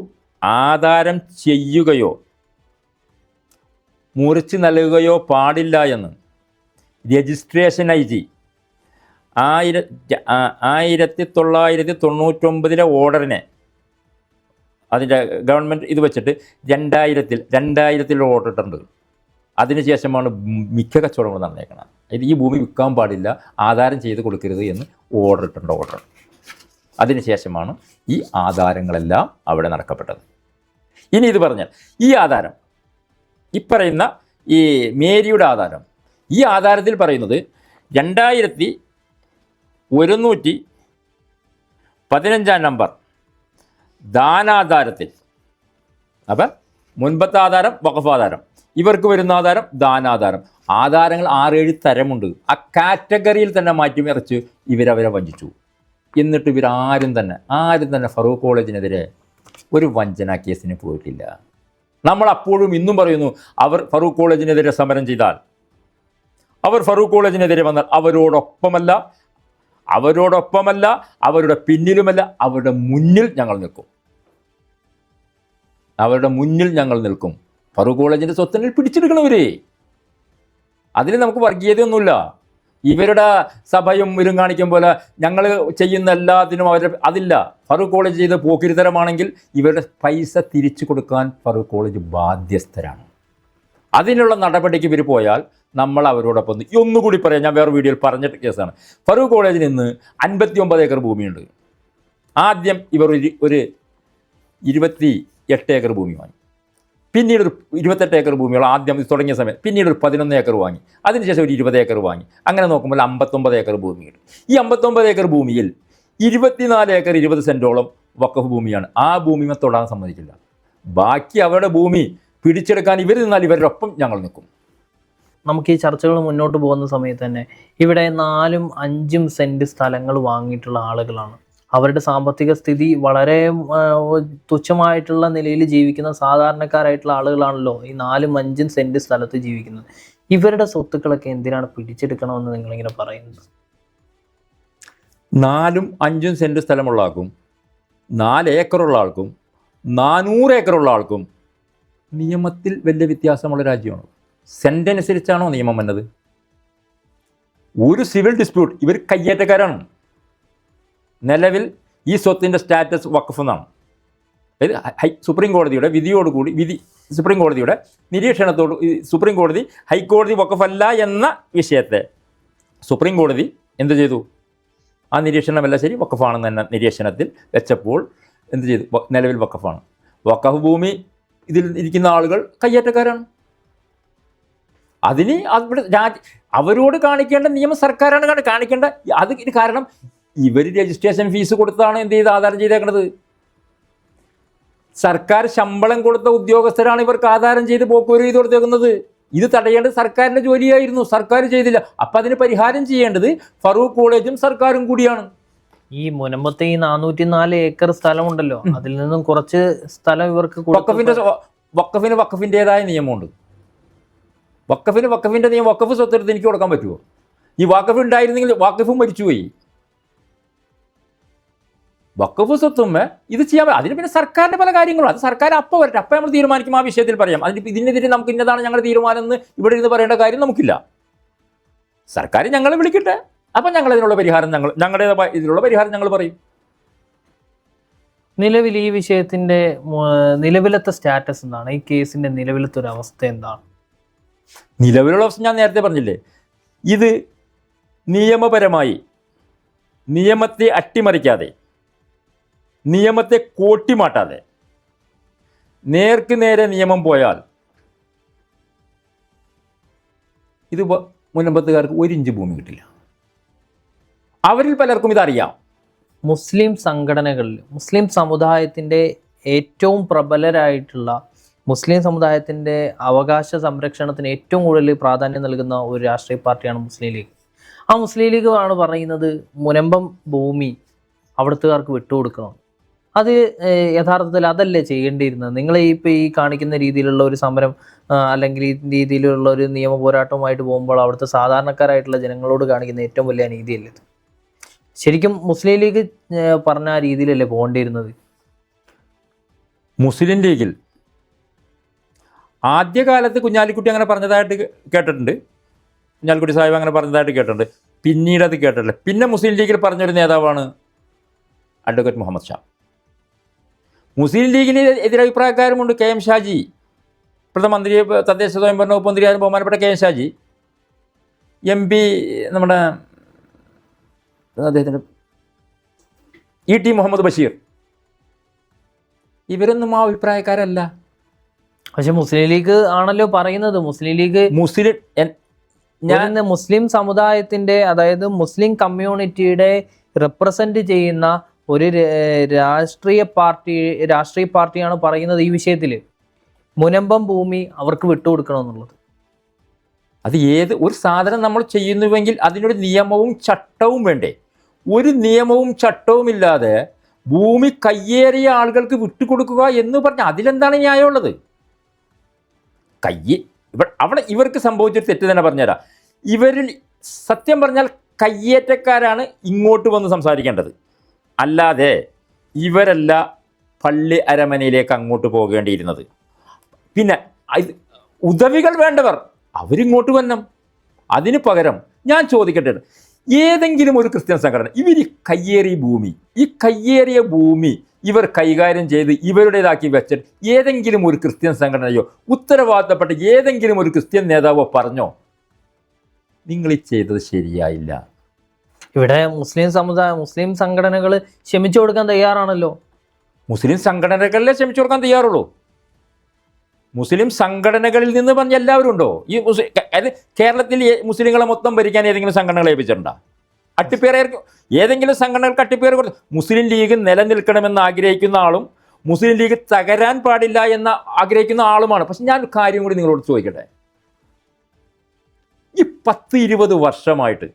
ആധാരം ചെയ്യുകയോ മുറിച്ച് നൽകുകയോ പാടില്ല എന്ന് രജിസ്ട്രേഷൻ IG 1999 ഓർഡറിനെ അതിൻ്റെ ഗവൺമെൻറ് ഇത് വെച്ചിട്ട് 2000 ഓർഡർ ഇട്ടിട്ടുണ്ട്. അതിനുശേഷമാണ് മിക്ക കച്ചവടങ്ങളും നടന്നേക്കണം. ഇത് ഈ ഭൂമി വിൽക്കാൻ പാടില്ല, ആധാരം ചെയ്ത് കൊടുക്കരുത് എന്ന് ഓർഡർ ഇട്ടിട്ടുണ്ട്. ഓർഡർ അതിനുശേഷമാണ് ഈ ആധാരങ്ങളെല്ലാം അവിടെ നടക്കപ്പെട്ടത്. ഇനി ഇത് പറഞ്ഞാൽ ഈ ആധാരം, ഈ പറയുന്ന ഈ മേരിയുടെ ആധാരം, ഈ ആധാരത്തിൽ പറയുന്നത് 2115 നമ്പർ ദാനാധാരത്തിൽ, അപ്പം മുൻപത്തെ ആധാരം വഖഫ് ആധാരം, ഇവർക്ക് വരുന്ന ആധാരം ദാനാധാരം. ആധാരങ്ങൾ 6-7 തരമുണ്ട്. ആ കാറ്റഗറിയിൽ തന്നെ മാറ്റിമറിച്ച് ഇവരവരെ വഞ്ചിച്ചു. എന്നിട്ട് ഇവരാരും തന്നെ ഫറൂഖ് കോളേജിനെതിരെ ഒരു വഞ്ചന കേസിന് പോയിട്ടില്ല. നമ്മൾ അപ്പോഴും ഇന്നും പറയുന്നു, അവർ ഫറൂഖ് കോളേജിനെതിരെ സമരം ചെയ്താൽ, അവർ ഫറൂഖ് കോളേജിനെതിരെ വന്നാൽ അവരോടൊപ്പമല്ല, അവരുടെ പിന്നിലുമല്ല, അവരുടെ മുന്നിൽ ഞങ്ങൾ നിൽക്കും. ഫറൂഖ് കോളേജിൻ്റെ സ്വത്തിനെ പിടിച്ചെടുക്കണവരെ. അതിൽ നമുക്ക് വർഗീയതയൊന്നുമില്ല. ഇവരുടെ സഭയും ഇവരും കാണിക്കും പോലെ ഞങ്ങൾ ചെയ്യുന്ന എല്ലാത്തിനും അതില്ല. ഫറൂഖ് കോളേജ് ചെയ്ത പോക്കിരിത്തരമാണെങ്കിൽ ഇവരുടെ പൈസ തിരിച്ചു കൊടുക്കാൻ ഫറൂഖ് കോളേജ് ബാധ്യസ്ഥരാണ്. അതിനുള്ള നടപടിക്ക് ഇവർ പോയാൽ നമ്മൾ അവരോടൊപ്പം ഒന്നുകൂടി പറയാം. ഞാൻ വേറെ വീഡിയോയിൽ പറഞ്ഞിട്ട് കേസാണ്. ഫറൂഖ് കോളേജിൽ നിന്ന് 59 ഏക്കർ ഭൂമിയുണ്ട്. ആദ്യം ഇവർ ഒരു 28 ഏക്കർ ഭൂമി വാങ്ങി. പിന്നീട് ഒരു 28 ഏക്കർ ഭൂമികൾ ആദ്യം തുടങ്ങിയ സമയം, പിന്നീട് ഒരു 11 ഏക്കർ വാങ്ങി. അതിനുശേഷം ഒരു 20 ഏക്കർ വാങ്ങി. അങ്ങനെ നോക്കുമ്പോൾ 59 ഏക്കർ ഭൂമിയുണ്ട്. ഈ 59 ഏക്കർ ഭൂമിയിൽ 24 ഏക്കർ 20 സെൻറ്റോളം വഖഫ് ഭൂമിയാണ്. ആ ഭൂമിയെ തൊടാൻ സമ്മതിക്കില്ല. ബാക്കി അവരുടെ ഭൂമി പിടിച്ചെടുക്കാൻ ഇവർ നിന്നാൽ ഇവരുടെ ഒപ്പം ഞങ്ങൾ നിൽക്കും. നമുക്ക് ഈ ചർച്ചകൾ മുന്നോട്ട് പോകുന്ന സമയത്ത് തന്നെ ഇവിടെ 4-5 സെൻറ്റ് സ്ഥലങ്ങൾ വാങ്ങിയിട്ടുള്ള ആളുകളാണ്. അവരുടെ സാമ്പത്തിക സ്ഥിതി വളരെ തുച്ഛമായിട്ടുള്ള നിലയിൽ ജീവിക്കുന്ന സാധാരണക്കാരായിട്ടുള്ള ആളുകളാണല്ലോ ഈ 4-5 സെൻറ്റ് സ്ഥലത്ത് ജീവിക്കുന്നത്. ഇവരുടെ സ്വത്തുക്കളൊക്കെ എന്തിനാണ് പിടിച്ചെടുക്കണമെന്ന് നിങ്ങളിങ്ങനെ പറയുന്നത്? 4-5 സെൻറ്റ് സ്ഥലമുള്ള ആൾക്കും 4 ഏക്കറുള്ള ആൾക്കും 400 ഏക്കറുള്ള ആൾക്കും നിയമത്തിൽ വലിയ വ്യത്യാസമുള്ള രാജ്യമാണ്. സെൻറ്റ് അനുസരിച്ചാണോ നിയമം വന്നത്? ഒരു സിവിൽ ഡിസ്പ്യൂട്ട്, ഇവർ കയ്യേറ്റക്കാരാണ്. നിലവിൽ ഈ സ്വത്തിൻ്റെ സ്റ്റാറ്റസ് വഖഫ് എന്നാണ്. അതായത് സുപ്രീം കോടതിയുടെ വിധിയോടുകൂടി സുപ്രീം കോടതിയുടെ നിരീക്ഷണത്തോട് സുപ്രീം കോടതി ഹൈക്കോടതി വഖഫല്ല എന്ന വിഷയത്തെ സുപ്രീം കോടതി എന്ത് ചെയ്തു? ആ നിരീക്ഷണമല്ല ശരി, വഖഫാണെന്ന് തന്നെ നിരീക്ഷണത്തിൽ വെച്ചപ്പോൾ എന്ത് ചെയ്തു? നിലവിൽ വഖഫാണ്. വഖഫ് ഭൂമി ഇതിൽ ഇരിക്കുന്ന ആളുകൾ കയ്യേറ്റക്കാരാണ്. അതിന് അവിടെ അവരോട് കാണിക്കേണ്ട നിയമം സർക്കാരാണ് കാണിക്കേണ്ട. അത് കാരണം ഇവർ രജിസ്ട്രേഷൻ ഫീസ് കൊടുത്താണ് എന്ത് ചെയ്ത് ആധാരം ചെയ്തേക്കുന്നത്. സർക്കാർ ശമ്പളം കൊടുത്ത ഉദ്യോഗസ്ഥരാണ് ഇവർക്ക് ആധാരം ചെയ്ത് പോക്കുവരവ് ചെയ്ത് കൊടുത്തേക്കുന്നത്. ഇത് തടയേണ്ടത് സർക്കാരിൻ്റെ ജോലിയായിരുന്നു, സർക്കാർ ചെയ്തില്ല. അപ്പം അതിന് പരിഹാരം ചെയ്യേണ്ടത് ഫറൂഖ് കോളേജും സർക്കാരും കൂടിയാണ്. ഈ മുനമ്പത്തെ ഈ 404 ഏക്കർ സ്ഥലമുണ്ടല്ലോ, അതിൽ നിന്നും കുറച്ച് സ്ഥലം ഇവർക്ക് വഖഫിൻ്റെതായ നിയമമുണ്ട്. വഖഫിൻ്റെ നിയമം, വഖഫ് സ്വത്തെടുത്ത് എനിക്ക് കൊടുക്കാൻ പറ്റുമോ? ഈ വഖഫ് ഉണ്ടായിരുന്നെങ്കിൽ വഖഫും മരിച്ചുപോയി. വഖഫ് സ്വത്തുമ്മ ഇത് ചെയ്യാൻ അതിന് പിന്നെ സർക്കാരിൻ്റെ പല കാര്യങ്ങളും, അത് സർക്കാർ അപ്പം വരട്ടെ, അപ്പം നമ്മൾ തീരുമാനിക്കും, ആ വിഷയത്തിൽ പറയാം. ഇതിനെതിരെ നമുക്ക് ഇന്നതാണ് ഞങ്ങളുടെ തീരുമാനം എന്ന് ഇവിടെ ഇരുന്ന് പറയേണ്ട കാര്യം നമുക്കില്ല. സർക്കാർ ഞങ്ങളെ വിളിക്കട്ടെ, അപ്പം ഞങ്ങൾ ഇതിനുള്ള പരിഹാരം ഞങ്ങളുടെ ഇതിനുള്ള പരിഹാരം ഞങ്ങൾ പറയും. നിലവിൽ ഈ വിഷയത്തിൻ്റെ നിലവിലത്തെ സ്റ്റാറ്റസ് എന്താണ്? ഈ കേസിൻ്റെ നിലവിലത്തെ ഒരു അവസ്ഥ എന്താണ്? നിലവിലുള്ള അവസ്ഥ ഞാൻ നേരത്തെ പറഞ്ഞില്ലേ, ഇത് നിയമപരമായി നിയമത്തെ അട്ടിമറിക്കാതെ, നിയമത്തെ കോട്ടിമാട്ടാതെ നേർക്ക് നേരെ നിയമം പോയാൽ ഇത് മുനമ്പത്തുകാർക്ക് 1 ഇഞ്ച് ഭൂമി കിട്ടില്ല. അവരിൽ പലർക്കും ഇതറിയാം. മുസ്ലിം സംഘടനകളിൽ മുസ്ലിം സമുദായത്തിൻ്റെ ഏറ്റവും പ്രബലരായിട്ടുള്ള മുസ്ലിം സമുദായത്തിൻ്റെ അവകാശ സംരക്ഷണത്തിന് ഏറ്റവും കൂടുതൽ പ്രാധാന്യം നൽകുന്ന ഒരു രാഷ്ട്രീയ പാർട്ടിയാണ് മുസ്ലിം ലീഗ്. ആ മുസ്ലിം ലീഗ് ആണ് പറയുന്നത് മുനമ്പം ഭൂമി അവിടുത്തുകാർക്ക് വിട്ടുകൊടുക്കണം. അത് യഥാർത്ഥത്തിൽ അതല്ലേ ചെയ്യേണ്ടിയിരുന്നത്? നിങ്ങൾ ഇപ്പോൾ ഈ കാണിക്കുന്ന രീതിയിലുള്ള ഒരു സമരം അല്ലെങ്കിൽ ഈ രീതിയിലുള്ള ഒരു നിയമ പോരാട്ടവുമായിട്ട് പോകുമ്പോൾ അവിടുത്തെ സാധാരണക്കാരായിട്ടുള്ള ജനങ്ങളോട് കാണിക്കുന്ന ഏറ്റവും വലിയ അനീതിയല്ലേ ഇത്? ശരിക്കും മുസ്ലിം ലീഗ് പറഞ്ഞ ആ രീതിയിലല്ലേ പോകേണ്ടിയിരുന്നത്? മുസ്ലിം ലീഗിൽ ആദ്യകാലത്ത് കുഞ്ഞാലിക്കുട്ടി അങ്ങനെ പറഞ്ഞതായിട്ട് കേട്ടിട്ടുണ്ട്, കുഞ്ഞാലിക്കുട്ടി സാഹിബ് അങ്ങനെ പറഞ്ഞതായിട്ട് കേട്ടിട്ടുണ്ട്. പിന്നീട് അത് കേട്ടിട്ടില്ല. പിന്നെ മുസ്ലിം ലീഗിൽ പറഞ്ഞൊരു നേതാവാണ് അഡ്വക്കേറ്റ് മുഹമ്മദ് ഷാ. മുസ്ലിം ലീഗിന് എതിരഭിപ്രായക്കാരുമുണ്ട്. കെ എം ഷാജി, പ്രധാനമന്ത്രി, തദ്ദേശ സ്വയംഭരണ വകുപ്പ് മന്ത്രിയാരും ബഹുമാനപ്പെട്ട K M Shaji, M P നമ്മുടെ അദ്ദേഹത്തിൻ്റെ ET മുഹമ്മദ് ബഷീർ, ഇവരൊന്നും ആ അഭിപ്രായക്കാരല്ല. പക്ഷെ മുസ്ലിം ലീഗ് ആണല്ലോ പറയുന്നത്. മുസ്ലിം ലീഗ് മുസ്ലിം സമുദായത്തിന്റെ, അതായത് മുസ്ലിം കമ്മ്യൂണിറ്റിയുടെ റെപ്രസെന്റ് ചെയ്യുന്ന ഒരു രാഷ്ട്രീയ പാർട്ടിയാണ് പറയുന്നത് ഈ വിഷയത്തിൽ മുനമ്പം ഭൂമി അവർക്ക് വിട്ടുകൊടുക്കണമെന്നുള്ളത്. അത് ഒരു സാധനം നമ്മൾ ചെയ്യുന്നുവെങ്കിൽ അതിനൊരു നിയമവും ചട്ടവും വേണ്ടേ? ഒരു നിയമവും ചട്ടവും ഇല്ലാതെ ഭൂമി കയ്യേറിയ ആളുകൾക്ക് വിട്ടുകൊടുക്കുക എന്ന് പറഞ്ഞാൽ അതിലെന്താണ് ന്യായമുള്ളത്? അവിടെ ഇവർക്ക് സംഭവിച്ചൊരു തെറ്റ് തന്നെ പറഞ്ഞുതരാം. ഇവരിൽ സത്യം പറഞ്ഞാൽ കയ്യേറ്റക്കാരാണ് ഇങ്ങോട്ട് വന്ന് സംസാരിക്കേണ്ടത്. അല്ലാതെ ഇവരല്ല പള്ളി അരമനയിലേക്ക് അങ്ങോട്ട് പോകേണ്ടിയിരുന്നത്. പിന്നെ ഉദവികൾ വേണ്ടവർ അവരിങ്ങോട്ട് വരണം. അതിന് പകരം ഞാൻ ചോദിക്കട്ടെ, ഏതെങ്കിലും ഒരു ക്രിസ്ത്യൻ സംഘടന ഇവർ ഈ കയ്യേറിയ ഭൂമി ഇവർ കൈകാര്യം ചെയ്ത് ഇവരുടേതാക്കി വെച്ചിട്ട് ഏതെങ്കിലും ഒരു ക്രിസ്ത്യൻ സംഘടനയോ ഉത്തരവാദിത്തപ്പെട്ട ഏതെങ്കിലും ഒരു ക്രിസ്ത്യൻ നേതാവോ പറഞ്ഞോ നിങ്ങൾ ഈ ചെയ്തത് ശരിയായില്ല? ഇവിടെ മുസ്ലിം സംഘടനകൾ ക്ഷമിച്ചു കൊടുക്കാൻ തയ്യാറാണല്ലോ. മുസ്ലിം സംഘടനകളിലെ ക്ഷമിച്ചു കൊടുക്കാൻ തയ്യാറുള്ളൂ. മുസ്ലിം സംഘടനകളിൽ നിന്ന് പറഞ്ഞ എല്ലാവരും ഉണ്ടോ? അതായത് കേരളത്തിൽ മുസ്ലിങ്ങളെ മൊത്തം ഭരിക്കാൻ ഏതെങ്കിലും സംഘടനകളെ ഏൽപ്പിച്ചിട്ടുണ്ടോ? അട്ടിപ്പേറായിരിക്കും ഏതെങ്കിലും സംഘടനകൾക്ക് അട്ടിപ്പേർ കൊടുത്തു. മുസ്ലിം ലീഗ് നിലനിൽക്കണമെന്ന് ആഗ്രഹിക്കുന്ന ആളും മുസ്ലിം ലീഗ് തകരാൻ പാടില്ല എന്ന് ആഗ്രഹിക്കുന്ന ആളുമാണ്. പക്ഷെ ഞാൻ ഒരു കാര്യം കൂടി നിങ്ങളോട് ചോദിക്കട്ടെ. ഈ 10-20 വർഷമായിട്ട്,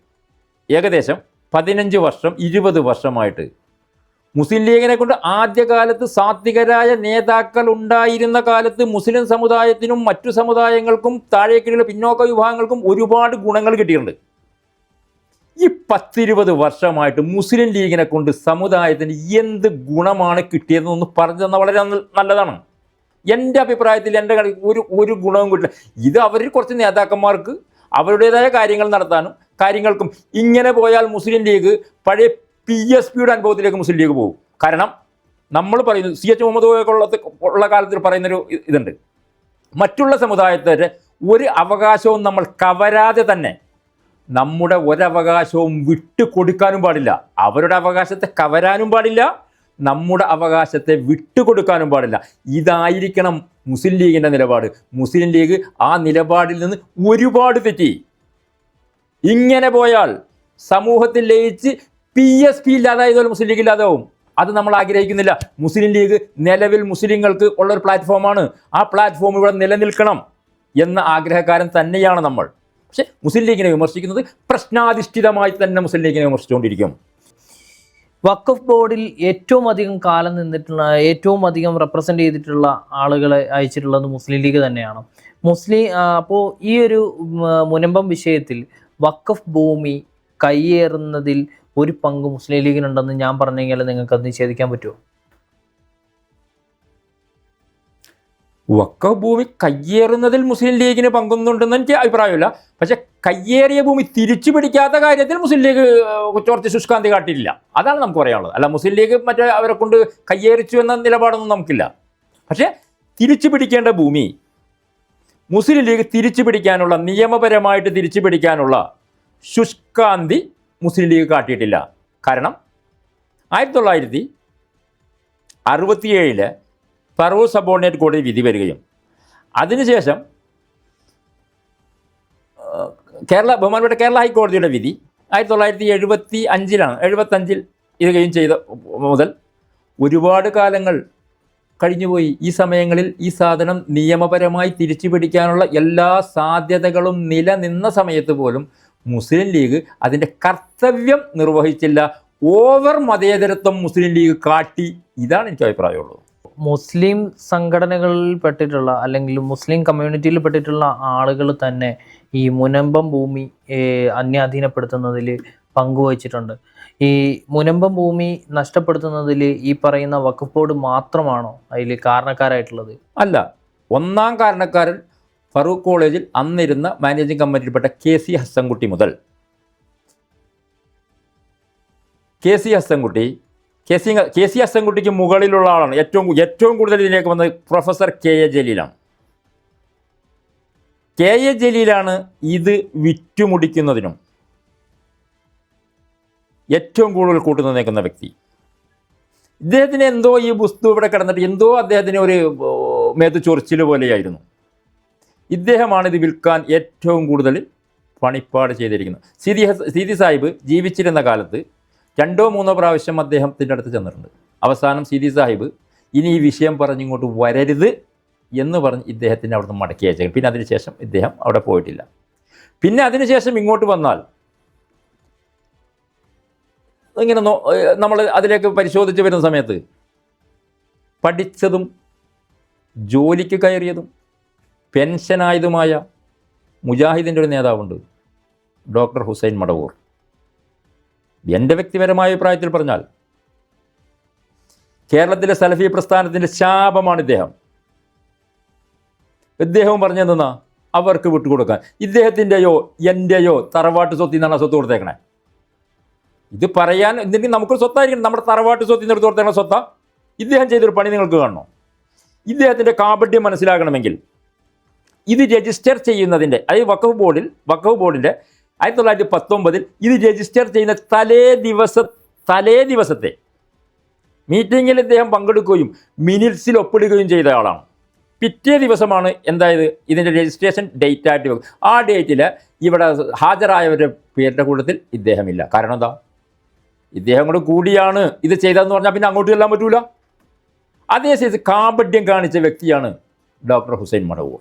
ഏകദേശം 15 വർഷം 20 വർഷമായിട്ട് മുസ്ലിം ലീഗിനെ കൊണ്ട് ആദ്യകാലത്ത് സാത്വികരായ നേതാക്കൾ ഉണ്ടായിരുന്ന കാലത്ത് മുസ്ലിം സമുദായത്തിനും മറ്റു സമുദായങ്ങൾക്കും താഴേക്കിടയിലുള്ള പിന്നോക്ക വിഭാഗങ്ങൾക്കും ഒരുപാട് ഗുണങ്ങൾ കിട്ടിയിട്ടുണ്ട്. ഈ 10-20 വർഷമായിട്ട് മുസ്ലിം ലീഗിനെ കൊണ്ട് സമുദായത്തിന് എന്ത് ഗുണമാണ് കിട്ടിയതെന്നൊന്ന് പറഞ്ഞു തന്നാൽ വളരെ നല്ലതാണ്. എൻ്റെ അഭിപ്രായത്തിൽ ഒരു ഗുണവും കിട്ടില്ല. ഇത് അവരിൽ കുറച്ച് നേതാക്കന്മാർക്ക് അവരുടേതായ കാര്യങ്ങൾ നടത്താനും കാര്യങ്ങൾക്കും. ഇങ്ങനെ പോയാൽ മുസ്ലിം ലീഗ് പഴയ PSPയുടെ അനുഭവത്തിലേക്ക് മുസ്ലിം ലീഗ് പോകും. കാരണം നമ്മൾ പറയുന്നത് CH മുഹമ്മദ് ഉള്ള കാലത്തിൽ പറയുന്നൊരു ഇതുണ്ട്, മറ്റുള്ള സമുദായത്തിൻ്റെ ഒരു അവകാശവും നമ്മൾ കവരാതെ തന്നെ നമ്മുടെ ഒരവകാശവും വിട്ടുകൊടുക്കാനും പാടില്ല. അവരുടെ അവകാശത്തെ കവരാനും പാടില്ല, നമ്മുടെ അവകാശത്തെ വിട്ടുകൊടുക്കാനും പാടില്ല. ഇതായിരിക്കണം മുസ്ലിം ലീഗിൻ്റെ നിലപാട്. മുസ്ലിം ലീഗ് ആ നിലപാടിൽ നിന്ന് ഒരുപാട് തെറ്റി. ഇങ്ങനെ പോയാൽ സമൂഹത്തിൽ ലയിച്ച് PSP ഇല്ലാതായതുപോലെ മുസ്ലിം ലീഗ് ഇല്ലാതാവും. അത് നമ്മൾ ആഗ്രഹിക്കുന്നില്ല. മുസ്ലിം ലീഗ് നിലവിൽ മുസ്ലിങ്ങൾക്ക് ഉള്ളൊരു പ്ലാറ്റ്ഫോമാണ്. ആ പ്ലാറ്റ്ഫോം ഇവിടെ നിലനിൽക്കണം എന്ന ആഗ്രഹക്കാരൻ തന്നെയാണ് നമ്മൾ. പക്ഷെ മുസ്ലിം ലീഗിനെ വിമർശിക്കുന്നത് പ്രശ്നാധിഷ്ഠിതമായി തന്നെ മുസ്ലിം ലീഗിനെ വിമർശിച്ചുകൊണ്ടിരിക്കും. വഖഫ് ബോർഡിൽ ഏറ്റവും അധികം കാലം നിന്നിട്ടുള്ള, ഏറ്റവും അധികം റെപ്രസെൻ്റ് ചെയ്തിട്ടുള്ള ആളുകളെ അയച്ചിട്ടുള്ളത് മുസ്ലിം ലീഗ് തന്നെയാണ്. അപ്പോൾ ഈ ഒരു മുനമ്പം വിഷയത്തിൽ വഖഫ് ഭൂമി കയ്യേറുന്നതിൽ ഒരു പങ്ക് മുസ്ലിം ലീഗിനുണ്ടെന്ന് ഞാൻ പറഞ്ഞു കഴിഞ്ഞാൽ നിങ്ങൾക്ക് അത് നിഷേധിക്കാൻ പറ്റുമോ? വഖഫ് ഭൂമി കയ്യേറുന്നതിൽ മുസ്ലിം ലീഗിന് പങ്കുന്നുണ്ടെന്ന് എനിക്ക് അഭിപ്രായമില്ല. പക്ഷെ കയ്യേറിയ ഭൂമി തിരിച്ചു പിടിക്കാത്ത കാര്യത്തിൽ മുസ്ലിം ലീഗ് കുറച്ച് ശുഷ്കാന്തി കാട്ടിയില്ല. അതാണ് നമുക്ക് പറയാനുള്ളത്. അല്ല മുസ്ലിം ലീഗ് മറ്റേ അവരെ കൊണ്ട് കയ്യേറിച്ചു എന്ന നിലപാടൊന്നും നമുക്കില്ല. പക്ഷേ തിരിച്ചു പിടിക്കേണ്ട ഭൂമി മുസ്ലിം ലീഗ് തിരിച്ചു പിടിക്കാനുള്ള, നിയമപരമായിട്ട് തിരിച്ചു പിടിക്കാനുള്ള ശുഷ്കാന്തി മുസ്ലിം ലീഗ് കാട്ടിയിട്ടില്ല. കാരണം 1967 ഫറൂഖ് സബോർഡിനേറ്റ് കോടതി വിധി വരികയും അതിനുശേഷം ബഹുമാനപ്പെട്ട കേരള ഹൈക്കോടതിയുടെ വിധി 1975 ഇതുകയും ചെയ്ത മുതൽ ഒരുപാട് കാലങ്ങൾ കഴിഞ്ഞുപോയി. ഈ സമയങ്ങളിൽ ഈ സാധനം നിയമപരമായി തിരിച്ചു പിടിക്കാനുള്ള എല്ലാ സാധ്യതകളും നിലനിന്ന സമയത്ത് പോലും മുസ്ലിം ലീഗ് അതിൻ്റെ കർത്തവ്യം നിർവഹിച്ചില്ല. ഓവർ മതേതരത്വം മുസ്ലിം ലീഗ് കാട്ടി. ഇതാണ് എനിക്ക് അഭിപ്രായമുള്ളത്. മുസ്ലിം സംഘടനകളിൽ പെട്ടിട്ടുള്ള അല്ലെങ്കിൽ മുസ്ലിം കമ്മ്യൂണിറ്റിയിൽ പെട്ടിട്ടുള്ള ആളുകൾ തന്നെ ഈ മുനമ്പം ഭൂമി അന്യാധീനപ്പെടുത്തുന്നതിൽ പങ്കുവച്ചിട്ടുണ്ട്. ഈ മുനമ്പം ഭൂമി നഷ്ടപ്പെടുത്തുന്നതിൽ ഈ പറയുന്ന വഖഫ് ബോർഡ് മാത്രമാണോ അതിൽ കാരണക്കാരായിട്ടുള്ളത്? അല്ല, ഒന്നാം കാരണക്കാരൻ ഫറൂഖ് കോളേജിൽ അന്നിരുന്ന മാനേജിംഗ് കമ്മിറ്റിയിൽപ്പെട്ട KC ഹസ്സൻകുട്ടി മുതൽ KC ഹസ്സൻകുട്ടി കെ സി അസ്സൻകുട്ടിക്ക് മുകളിലുള്ള ആളാണ്. ഏറ്റവും കൂടുതൽ ഇതിലേക്ക് വന്നത് പ്രൊഫസർ കെ എ ജലീലാണ്. കെ എ ജലീലാണ് ഇത് വിറ്റുമുടിക്കുന്നതിനും ഏറ്റവും കൂടുതൽ കൂട്ടുന്നു നിൽക്കുന്ന വ്യക്തി. ഇദ്ദേഹത്തിന് എന്തോ ഈ വസ്തു ഇവിടെ കിടന്നിട്ട് എന്തോ അദ്ദേഹത്തിന് ഒരു മേത്ത് ചൊറിച്ചിൽ പോലെയായിരുന്നു. ഇദ്ദേഹമാണ് ഇത് വിൽക്കാൻ ഏറ്റവും കൂടുതൽ പണിപ്പാട് ചെയ്തിരിക്കുന്നത്. സീതി സാഹിബ് ജീവിച്ചിരുന്ന കാലത്ത് 2-3 പ്രാവശ്യം അദ്ദേഹത്തിൻ്റെ അടുത്ത് ചെന്നിട്ടുണ്ട്. അവസാനം സീതി സാഹിബ് ഇനി ഈ വിഷയം പറഞ്ഞിങ്ങോട്ട് വരരുത് എന്ന് പറഞ്ഞ് ഇദ്ദേഹത്തിൻ്റെ അവിടുന്ന് മടക്കി അയച്ചേക്കും. പിന്നെ അതിനുശേഷം ഇദ്ദേഹം അവിടെ പോയിട്ടില്ല. പിന്നെ അതിനുശേഷം ഇങ്ങോട്ട് വന്നാൽ ഇങ്ങനെ നമ്മൾ അതിലേക്ക് പരിശോധിച്ച് വരുന്ന സമയത്ത് പഠിച്ചതും ജോലിക്ക് കയറിയതും പെൻഷനായതുമായ മുജാഹിദിൻ്റെ ഒരു നേതാവുണ്ട്, ഡോക്ടർ ഹുസൈൻ മടവൂർ. എൻ്റെ വ്യക്തിപരമായ അഭിപ്രായത്തിൽ പറഞ്ഞാൽ കേരളത്തിലെ സലഫി പ്രസ്ഥാനത്തിൻ്റെ ശാപമാണ് ഇദ്ദേഹം. ഇദ്ദേഹവും പറഞ്ഞതെന്നാ അവർക്ക് വിട്ടുകൊടുക്കാൻ. ഇദ്ദേഹത്തിൻ്റെയോ എൻ്റെയോ തറവാട്ട് സ്വത്തിൽ നിന്നാണ് സ്വത്ത് കൊടുത്തേക്കണേ. ഇത് പറയാൻ എന്തെങ്കിലും നമുക്കൊരു സ്വത്തായിരിക്കണം. നമ്മുടെ തറവാട്ട് സ്വത്തിൽ നിന്ന് എടുത്ത് കൊടുത്തേക്കണ സ്വത്താ. ഇദ്ദേഹം ചെയ്തൊരു പണി നിങ്ങൾക്ക് കാണണോ? ഇദ്ദേഹത്തിൻ്റെ കാപട്യം മനസ്സിലാകണമെങ്കിൽ ഇത് രജിസ്റ്റർ ചെയ്യുന്നതിൻ്റെ, അതായത് വഖഫ് ബോർഡിൻ്റെ 1919 ഇത് രജിസ്റ്റർ ചെയ്യുന്ന തലേ ദിവസത്തെ മീറ്റിങ്ങിൽ ഇദ്ദേഹം പങ്കെടുക്കുകയും മിനിറ്റ്സിൽ ഒപ്പിടുകയും ചെയ്ത ആളാണ്. പിറ്റേ ദിവസമാണ് എന്തായത് ഇതിൻ്റെ രജിസ്ട്രേഷൻ ഡേറ്റ് ആയിട്ട് വെക്കും. ആ ഡേറ്റിൽ ഇവിടെ ഹാജരായവരുടെ പേരിൻ്റെ കൂട്ടത്തിൽ ഇദ്ദേഹമില്ല. കാരണം എന്താ? ഇദ്ദേഹം കൂടെ കൂടിയാണ് ഇത് ചെയ്തതെന്ന് പറഞ്ഞാൽ പിന്നെ അങ്ങോട്ട് ചെല്ലാൻ പറ്റൂല. അതേ സൈസ് കാപട്യം കാണിച്ച വ്യക്തിയാണ് ഡോക്ടർ ഹുസൈൻ മടവൂർ.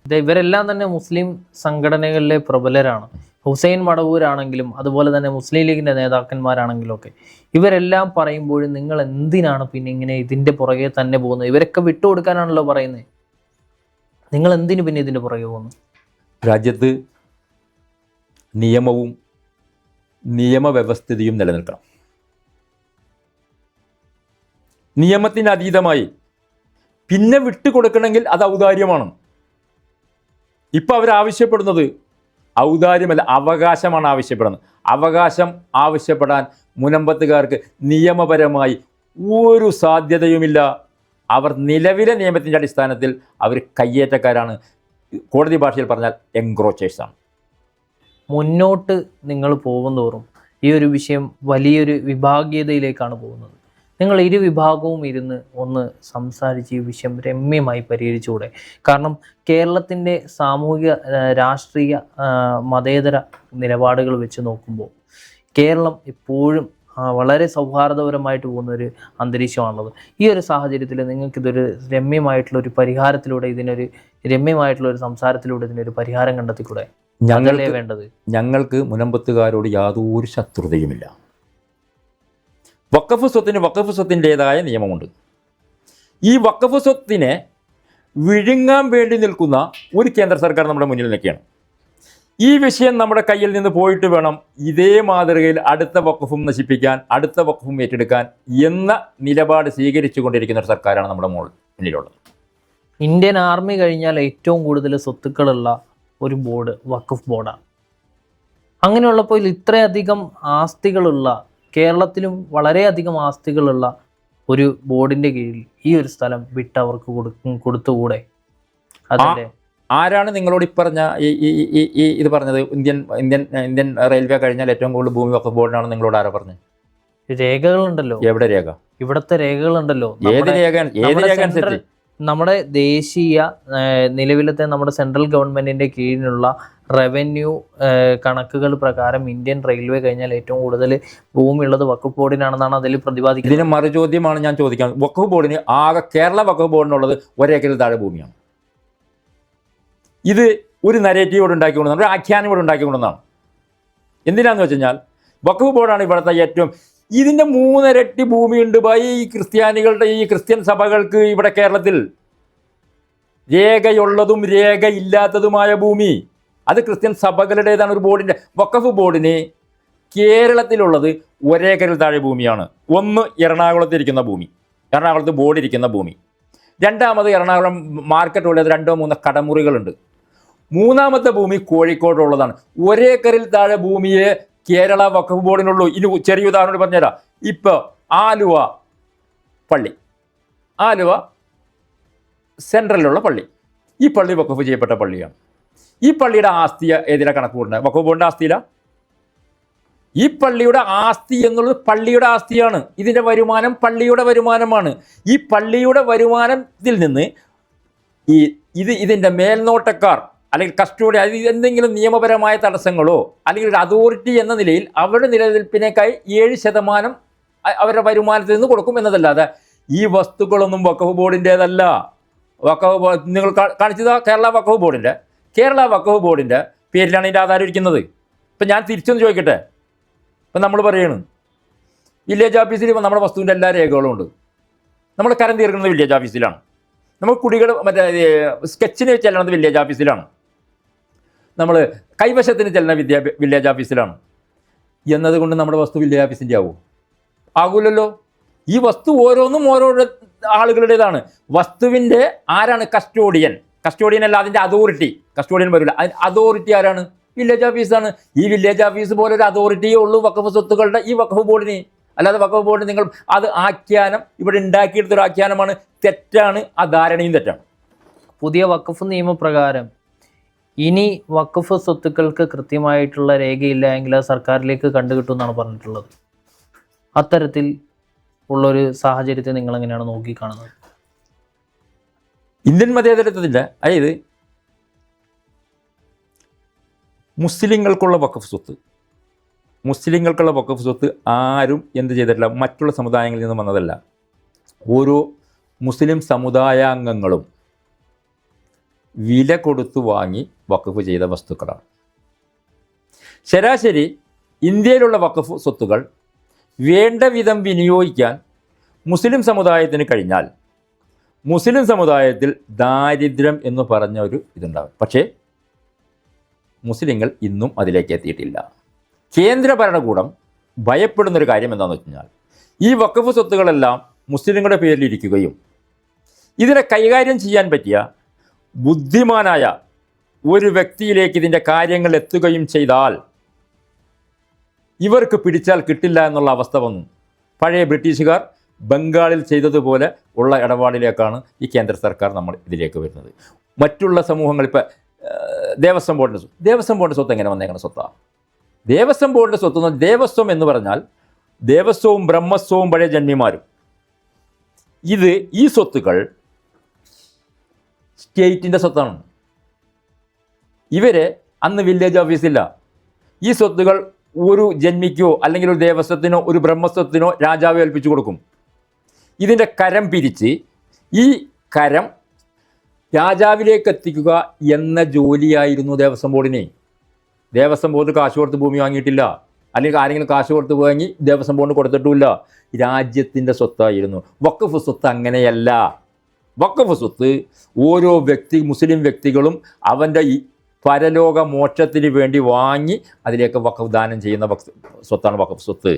ഇവരെല്ലാം തന്നെ മുസ്ലിം സംഘടനകളിലെ പ്രബലരാണ്. ഹുസൈൻ മടവൂരാണെങ്കിലും അതുപോലെ തന്നെ മുസ്ലിം ലീഗിൻ്റെ നേതാക്കന്മാരാണെങ്കിലും ഒക്കെ ഇവരെല്ലാം പറയുമ്പോഴും നിങ്ങൾ എന്തിനാണ് പിന്നെ ഇങ്ങനെ ഇതിൻ്റെ പുറകെ തന്നെ പോകുന്നത്? ഇവരൊക്കെ വിട്ടുകൊടുക്കാനാണല്ലോ പറയുന്നത്. നിങ്ങൾ എന്തിനു പിന്നെ ഇതിൻ്റെ പുറകെ പോകുന്നു? രാജ്യത്ത് നിയമവും നിയമവ്യവസ്ഥിതിയും നിലനിൽക്കണം. നിയമത്തിന് അതീതമായി പിന്നെ വിട്ടുകൊടുക്കണമെങ്കിൽ അത് ഔദാര്യമാണ്. ഇപ്പം അവരാവശ്യപ്പെടുന്നത് ഔദാര്യമല്ല, അവകാശമാണ് ആവശ്യപ്പെടുന്നത്. അവകാശം ആവശ്യപ്പെടാൻ മുനമ്പത്തുകാർക്ക് നിയമപരമായി ഒരു സാധ്യതയുമില്ല. അവർ നിലവിലെ നിയമത്തിൻ്റെ അടിസ്ഥാനത്തിൽ അവർ കയ്യേറ്റക്കാരാണ്. കോടതി ഭാഷയിൽ പറഞ്ഞാൽ എൻക്രോച്ചേഴ്സാണ്. മുന്നോട്ട് നിങ്ങൾ പോകുന്തോറും ഈ ഒരു വിഷയം വലിയൊരു വിഭാഗീയതയിലേക്കാണ് പോകുന്നത്. നിങ്ങൾ ഇരു വിഭാഗവും ഇരുന്ന് ഒന്ന് സംസാരിച്ച് ഈ വിഷയം രമ്യമായി പരിഹരിച്ചുകൂടെ? കാരണം കേരളത്തിൻ്റെ സാമൂഹിക രാഷ്ട്രീയ മതേതര നിലപാടുകൾ വെച്ച് നോക്കുമ്പോൾ കേരളം എപ്പോഴും വളരെ സൗഹാർദ്ദപരമായിട്ട് പോകുന്ന ഒരു അന്തരീക്ഷമാണുള്ളത്. ഈ ഒരു സാഹചര്യത്തിൽ നിങ്ങൾക്കിതൊരു രമ്യമായിട്ടുള്ളൊരു പരിഹാരത്തിലൂടെ രമ്യമായിട്ടുള്ളൊരു സംസാരത്തിലൂടെ ഇതിനൊരു പരിഹാരം കണ്ടെത്തിക്കൂടെ? ഞങ്ങളല്ലേ വേണ്ടത്. ഞങ്ങൾക്ക് മുനമ്പത്തുകാരോട് യാതൊരു ശത്രുതയുമില്ല. വഖഫ് സ്വത്തിൻ്റെതായ നിയമമുണ്ട്. ഈ വഖഫ് സ്വത്തിനെ വിഴുങ്ങാൻ വേണ്ടി നിൽക്കുന്ന ഒരു കേന്ദ്ര സർക്കാർ നമ്മുടെ മുന്നിൽ നിൽക്കുകയാണ്. ഈ വിഷയം നമ്മുടെ കയ്യിൽ നിന്ന് പോയിട്ട് വേണം ഇതേ മാതൃകയിൽ അടുത്ത വഖഫും നശിപ്പിക്കാൻ, അടുത്ത വഖഫും ഏറ്റെടുക്കാൻ എന്ന നിലപാട് സ്വീകരിച്ചു കൊണ്ടിരിക്കുന്ന ഒരു സർക്കാരാണ് നമ്മുടെ മുന്നിലുള്ളത്. ഇന്ത്യൻ ആർമി കഴിഞ്ഞാൽ ഏറ്റവും കൂടുതൽ സ്വത്തുക്കളുള്ള ഒരു ബോർഡ് വഖഫ് ബോർഡാണ്. അങ്ങനെയുള്ളപ്പോൾ ഇത്രയധികം ആസ്തികളുള്ള, കേരളത്തിലും വളരെയധികം ആസ്തികളുള്ള ഒരു ബോർഡിന്റെ കീഴിൽ ഈ ഒരു സ്ഥലം വിട്ട് അവർക്ക് കൊടുത്തുകൂടെ? അതിന്റെ ആരാണ് നിങ്ങളോട് പറഞ്ഞ ഇത് പറഞ്ഞത്? ഇന്ത്യൻ റെയിൽവേ കഴിഞ്ഞാൽ ഏറ്റവും കൂടുതൽ ഭൂമി വഖഫ് ബോർഡിനാണ് നിങ്ങളോട് ആരാ പറഞ്ഞത്? രേഖകളുണ്ടല്ലോ. എവിടെ രേഖ? ഇവിടത്തെ രേഖകളുണ്ടല്ലോ. ഏത് രേഖ അനുസരിച്ച്? നമ്മുടെ ദേശീയ നിലവിലത്തെ നമ്മുടെ സെൻട്രൽ ഗവൺമെന്റിന്റെ കീഴിലുള്ള റവന്യൂ കണക്കുകൾ പ്രകാരം ഇന്ത്യൻ റെയിൽവേ കഴിഞ്ഞാൽ ഏറ്റവും കൂടുതൽ ഭൂമി ഉള്ളത് വഖഫ് ബോർഡിനാണെന്നാണ് അതിൽ പ്രതിപാദിക്കുന്നത്. ഇതിന് മറുചോദ്യമാണ് ഞാൻ ചോദിക്കാൻ. വഖഫ് ബോർഡിന് ആകെ കേരള വഖഫ് ബോർഡിനുള്ളത് 1 ഏക്കറിൽ താഴെ ഭൂമിയാണ്. ഇത് ഒരു നരേറ്റീവോട് ഉണ്ടാക്കിക്കൊണ്ടാണ്, ഒരു ആഖ്യാനോട് ഉണ്ടാക്കിക്കൊണ്ടെന്നാണ്. എന്തിനാന്ന് വെച്ച് കഴിഞ്ഞാൽ വഖഫ് ബോർഡാണ് ഇവിടുത്തെ ഏറ്റവും, ഇതിൻ്റെ 3 ഇരട്ടി ഭൂമിയുണ്ട് ഈ ക്രിസ്ത്യൻ സഭകൾക്ക് ഇവിടെ കേരളത്തിൽ. രേഖയുള്ളതും രേഖയില്ലാത്തതുമായ ഭൂമി അത് ക്രിസ്ത്യൻ സഭകളുടേതാണ്. ഒരു ബോർഡിൻ്റെ വഖഫ് ബോർഡിന് കേരളത്തിലുള്ളത് 1 ഏക്കറിൽ താഴെ ഭൂമിയാണ്. ഒന്ന് എറണാകുളത്ത് ഇരിക്കുന്ന ഭൂമി, എറണാകുളത്ത് ബോർഡ് ഇരിക്കുന്ന ഭൂമി. രണ്ടാമത് എറണാകുളം മാർക്കറ്റ് ഉള്ളത് 2-3 കടമുറികളുണ്ട്. മൂന്നാമത്തെ ഭൂമി കോഴിക്കോടുള്ളതാണ്. 1 ഏക്കറിൽ താഴെ ഭൂമിയെ കേരള വഖഫ് ബോർഡിനുള്ളൂ. ഇനി ചെറിയ ഉദാഹരണം പറഞ്ഞുതരാം. ഇപ്പോൾ ആലുവ പള്ളി, ആലുവ സെൻട്രലിലുള്ള പള്ളി, ഈ പള്ളി വഖഫ് ചെയ്യപ്പെട്ട പള്ളിയാണ്. ഈ പള്ളിയുടെ ആസ്തി ഏതിലാണ് കണക്ക് കൂട്ടുന്നത്? വഖഫ് ബോർഡിൻ്റെ ആസ്തിയിലാണ്. ഈ പള്ളിയുടെ ആസ്തി എന്നുള്ളത് പള്ളിയുടെ ആസ്തിയാണ്. ഇതിൻ്റെ വരുമാനം പള്ളിയുടെ വരുമാനമാണ്. ഈ പള്ളിയുടെ വരുമാനത്തിൽ നിന്ന് ഇതിൻ്റെ മേൽനോട്ടക്കാർ അല്ലെങ്കിൽ കസ്റ്റോഡി, അതായത് എന്തെങ്കിലും നിയമപരമായ തടസ്സങ്ങളോ അല്ലെങ്കിൽ ഒരു അതോറിറ്റി എന്ന നിലയിൽ അവരുടെ നിലനിൽപ്പിനേക്കായി 7% അവരുടെ വരുമാനത്തിൽ നിന്ന് കൊടുക്കും എന്നതല്ലാതെ ഈ വസ്തുക്കളൊന്നും വഖഫ് ബോർഡിൻ്റേതല്ല. വഖഫ് ബോർഡ് നിങ്ങൾ കാണിച്ചത് കേരള വഖഫ് ബോർഡിൻ്റെ, കേരള വഖഫ് ബോർഡിൻ്റെ പേരിലാണ് ഇതിൻ്റെ ആധാരം ഇരിക്കുന്നത്. ഇപ്പം ഞാൻ തിരിച്ചൊന്ന് ചോദിക്കട്ടെ, ഇപ്പം നമ്മൾ പറയണം വില്ലേജ് ഓഫീസിൽ നമ്മുടെ വസ്തുവിൻ്റെ എല്ലാ രേഖകളും ഉണ്ട്. നമ്മൾ കരം തീർക്കുന്നത് വില്ലേജ് ഓഫീസിലാണ്. നമ്മൾ കുടികൾ മറ്റേ സ്കെച്ചിന് ചെല്ലണത് വില്ലേജ് ഓഫീസിലാണ്. നമ്മൾ കൈവശത്തിന് ചെല്ലുന്ന വില്ലേജ് ഓഫീസിലാണ്. എന്നതുകൊണ്ട് നമ്മുടെ വസ്തു വില്ലേജ് ഓഫീസിൻ്റെ ആകൂലല്ലോ. ഈ വസ്തു ഓരോന്നും ഓരോരോ ആളുകളുടേതാണ്. വസ്തുവിൻ്റെ ആരാണ് കസ്റ്റോഡിയൻ? കസ്റ്റോഡിയൻ അല്ല, അതിൻ്റെ അതോറിറ്റി. കസ്റ്റോഡിയൻ വരില്ല, അതിന് അതോറിറ്റി ആരാണ്? വില്ലേജ് ഓഫീസാണ്. ഈ വില്ലേജ് ഓഫീസ് പോലെ ഒരു അതോറിറ്റിയേ ഉള്ളൂ വഖഫ് സ്വത്തുക്കളുടെ ഈ വഖഫ് ബോർഡിന്. അല്ലാതെ വഖഫ് ബോർഡ് നിങ്ങൾ അത് ആഖ്യാനം ഇവിടെ ഉണ്ടാക്കിയെടുത്തൊരു ആഖ്യാനമാണ്, തെറ്റാണ്. ആ ധാരണയും തെറ്റാണ്. പുതിയ വഖഫ് നിയമപ്രകാരം ഇനി വഖഫ് സ്വത്തുക്കൾക്ക് കൃത്യമായിട്ടുള്ള രേഖയില്ല എങ്കിൽ അത് സർക്കാരിലേക്ക് കണ്ടുകിട്ടുമെന്നാണ് പറഞ്ഞിട്ടുള്ളത്. അത്തരത്തിൽ ഉള്ളൊരു സാഹചര്യത്തെ നിങ്ങൾ എങ്ങനെയാണ് നോക്കിക്കാണുന്നത്? ഇന്ത്യൻ മതേതരത്വത്തിൻ്റെ, അതായത് മുസ്ലിങ്ങൾക്കുള്ള വഖഫ് സ്വത്ത് ആരും എന്ത് ചെയ്തിട്ടില്ല, മറ്റുള്ള സമുദായങ്ങളിൽ നിന്ന് വന്നതല്ല. ഓരോ മുസ്ലിം സമുദായാംഗങ്ങളും വില കൊടുത്തു വാങ്ങി വഖഫ് ചെയ്ത വസ്തുക്കളാണ്. ശരാശരി ഇന്ത്യയിലുള്ള വഖഫ് സ്വത്തുകൾ വേണ്ട വിധം വിനിയോഗിക്കാൻ മുസ്ലിം സമുദായത്തിന് കഴിഞ്ഞാൽ മുസ്ലിം സമുദായത്തിൽ ദാരിദ്ര്യം എന്ന് പറഞ്ഞ ഒരു ഇതുണ്ടാകും. പക്ഷേ മുസ്ലിങ്ങൾ ഇന്നും അതിലേക്ക് എത്തിയിട്ടില്ല. കേന്ദ്ര ഭരണകൂടം ഭയപ്പെടുന്നൊരു കാര്യം എന്താണെന്ന് വെച്ച് കഴിഞ്ഞാൽ ഈ വഖഫ് സ്വത്തുകളെല്ലാം മുസ്ലിങ്ങളുടെ പേരിലിരിക്കുകയും ഇതിനെ കൈകാര്യം ചെയ്യാൻ പറ്റിയ ബുദ്ധിമാനായ ഒരു വ്യക്തിയിലേക്ക് ഇതിൻ്റെ കാര്യങ്ങൾ എത്തുകയും ചെയ്താൽ ഇവർക്ക് പിടിച്ചാൽ കിട്ടില്ല എന്നുള്ള അവസ്ഥ വന്നു. പഴയ ബ്രിട്ടീഷുകാർ ബംഗാളിൽ ചെയ്തതുപോലെ ഉള്ള ഇടപാടിലേക്കാണ് ഈ കേന്ദ്ര സർക്കാർ നമ്മൾ ഇതിലേക്ക് വരുന്നത്. മറ്റുള്ള സമൂഹങ്ങൾ ഇപ്പോൾ ദേവസ്വം ബോർഡിൻ്റെ സ്വത്ത് എങ്ങനെ വന്നേക്കുന്ന സ്വത്താണ്? ദേവസ്വം ബോർഡിൻ്റെ സ്വത്ത്, ദേവസ്വം എന്ന് പറഞ്ഞാൽ ദേവസ്വവും ബ്രഹ്മസ്വവും പഴയ ജന്മിമാരും. ഈ സ്വത്തുക്കൾ സ്റ്റേറ്റിൻ്റെ സ്വത്താണ്. ഇവരെ അന്ന് വില്ലേജ് ഓഫീസില്ല. ഈ സ്വത്തുകൾ ഒരു ജന്മിക്കോ അല്ലെങ്കിൽ ഒരു ദേവസ്വത്തിനോ ഒരു ബ്രഹ്മസ്വത്തിനോ രാജാവ് ഏൽപ്പിച്ചു കൊടുക്കും. ഇതിൻ്റെ കരം പിരിച്ച് ഈ കരം രാജാവിലേക്ക് എത്തിക്കുക എന്ന ജോലിയായിരുന്നു ദേവസ്വം ബോർഡിന്. ദേവസ്വം ബോർഡ് കാശ് കൊടുത്ത് ഭൂമി വാങ്ങിയിട്ടില്ല, അല്ലെങ്കിൽ ആരെങ്കിലും കാശ് കൊടുത്ത് വാങ്ങി ദേവസ്വം ബോർഡിന് കൊടുത്തിട്ടുമില്ല. രാജ്യത്തിൻ്റെ സ്വത്തായിരുന്നു. വഖഫ് സ്വത്ത് അങ്ങനെയല്ല. വഖഫ് സ്വത്ത് ഓരോ മുസ്ലിം വ്യക്തികളും അവൻ്റെ ഈ പരലോക മോക്ഷത്തിന് വേണ്ടി വാങ്ങി അതിലേക്ക് വഖഫ് ദാനം ചെയ്യുന്ന സ്വത്താണ് വഖഫ് സ്വത്ത്.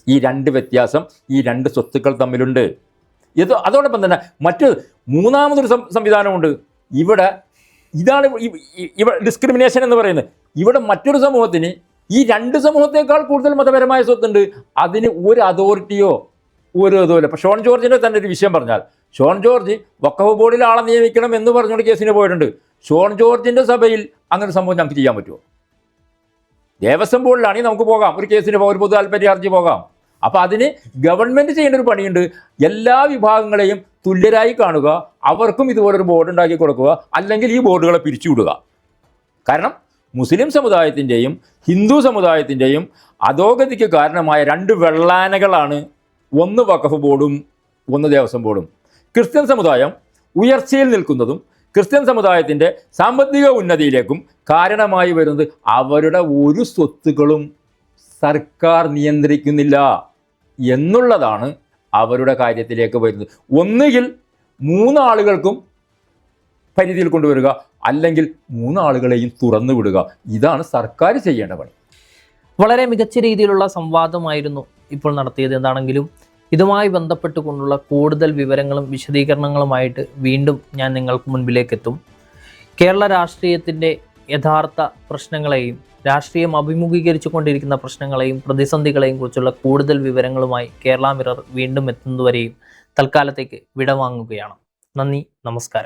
ഈ രണ്ട് വ്യത്യാസം ഈ രണ്ട് സ്വത്തുക്കൾ തമ്മിലുണ്ട്. അതോടൊപ്പം തന്നെ മൂന്നാമതൊരു സംവിധാനമുണ്ട്. ഇതാണ് ഡിസ്ക്രിമിനേഷൻ എന്ന് പറയുന്നത്. ഇവിടെ മറ്റൊരു സമൂഹത്തിന് ഈ രണ്ട് സമൂഹത്തേക്കാൾ കൂടുതൽ മതപരമായ സ്വത്തുണ്ട്. അതിന് ഒരു അതോറിറ്റിയോ ഒരു ഇതുമില്ല. ഇപ്പോൾ ഷോൺ ജോർജിൻ്റെ തന്നെ ഒരു വിഷയം പറഞ്ഞാൽ, ഷോൺ ജോർജ് വഖഫ് ബോർഡിൽ ആളെ നിയമിക്കണം എന്ന് പറഞ്ഞുകൊണ്ട് കേസിന് പോയിട്ടുണ്ട്. ഷോൺ ജോർജിൻ്റെ സഭയിൽ അങ്ങനെ ഒരു സംഭവം ഞങ്ങൾക്ക് ചെയ്യാൻ പറ്റുമോ? ദേവസ്വം ബോർഡിലാണെങ്കിൽ നമുക്ക് പോകാം, ഒരു കേസിന് പോകാം, ഒരു പൊതു താല്പര്യ ഹർജി പോകാം. അപ്പോൾ അതിന് ഗവൺമെൻറ് ചെയ്യേണ്ട ഒരു പണിയുണ്ട്. എല്ലാ വിഭാഗങ്ങളെയും തുല്യരായി കാണുക, അവർക്കും ഇതുപോലൊരു ബോർഡ് ഉണ്ടാക്കി കൊടുക്കുക, അല്ലെങ്കിൽ ഈ ബോർഡുകളെ പിരിച്ചുവിടുക. കാരണം മുസ്ലിം സമുദായത്തിൻ്റെയും ഹിന്ദു സമുദായത്തിൻ്റെയും അധോഗതിക്ക് കാരണമായ രണ്ട് വെള്ളാനകളാണ്, ഒന്ന് വഖഫ് ബോർഡും ഒന്ന് ദേവസ്വം ബോർഡും. ക്രിസ്ത്യൻ സമുദായം ഉയർച്ചയിൽ നിൽക്കുന്നതും ക്രിസ്ത്യൻ സമുദായത്തിൻ്റെ സാമ്പത്തിക ഉന്നതിയിലേക്കും കാരണമായി വരുന്നത് അവരുടെ ഒരു സ്വത്തുക്കളും സർക്കാർ നിയന്ത്രിക്കുന്നില്ല എന്നുള്ളതാണ് അവരുടെ കാര്യത്തിലേക്ക് വരുന്നത്. ഒന്നുകിൽ 3 ആളുകൾക്കും പരിധിയിൽ കൊണ്ടുവരിക, അല്ലെങ്കിൽ 3 ആളുകളെയും തുറന്നു വിടുക. ഇതാണ് സർക്കാർ ചെയ്യേണ്ട പണി. വളരെ മികച്ച രീതിയിലുള്ള സംവാദമായിരുന്നു ഇപ്പോൾ നടത്തിയത്. എന്താണെങ്കിലും ഇതുമായി ബന്ധപ്പെട്ടുകൊണ്ടുള്ള കൂടുതൽ വിവരങ്ങളും വിശദീകരണങ്ങളുമായിട്ട് വീണ്ടും ഞാൻ നിങ്ങൾക്ക് മുൻപിലേക്ക് എത്തും. കേരള രാഷ്ട്രീയത്തിൻ്റെ യഥാർത്ഥ പ്രശ്നങ്ങളെയും രാഷ്ട്രീയം അഭിമുഖീകരിച്ചു കൊണ്ടിരിക്കുന്ന പ്രശ്നങ്ങളെയും പ്രതിസന്ധികളെയും കുറിച്ചുള്ള കൂടുതൽ വിവരങ്ങളുമായി കേരള മിറർ വീണ്ടും എത്തുന്നതുവരെയും തൽക്കാലത്തേക്ക് വിടവാങ്ങുകയാണ്. നന്ദി, നമസ്കാരം.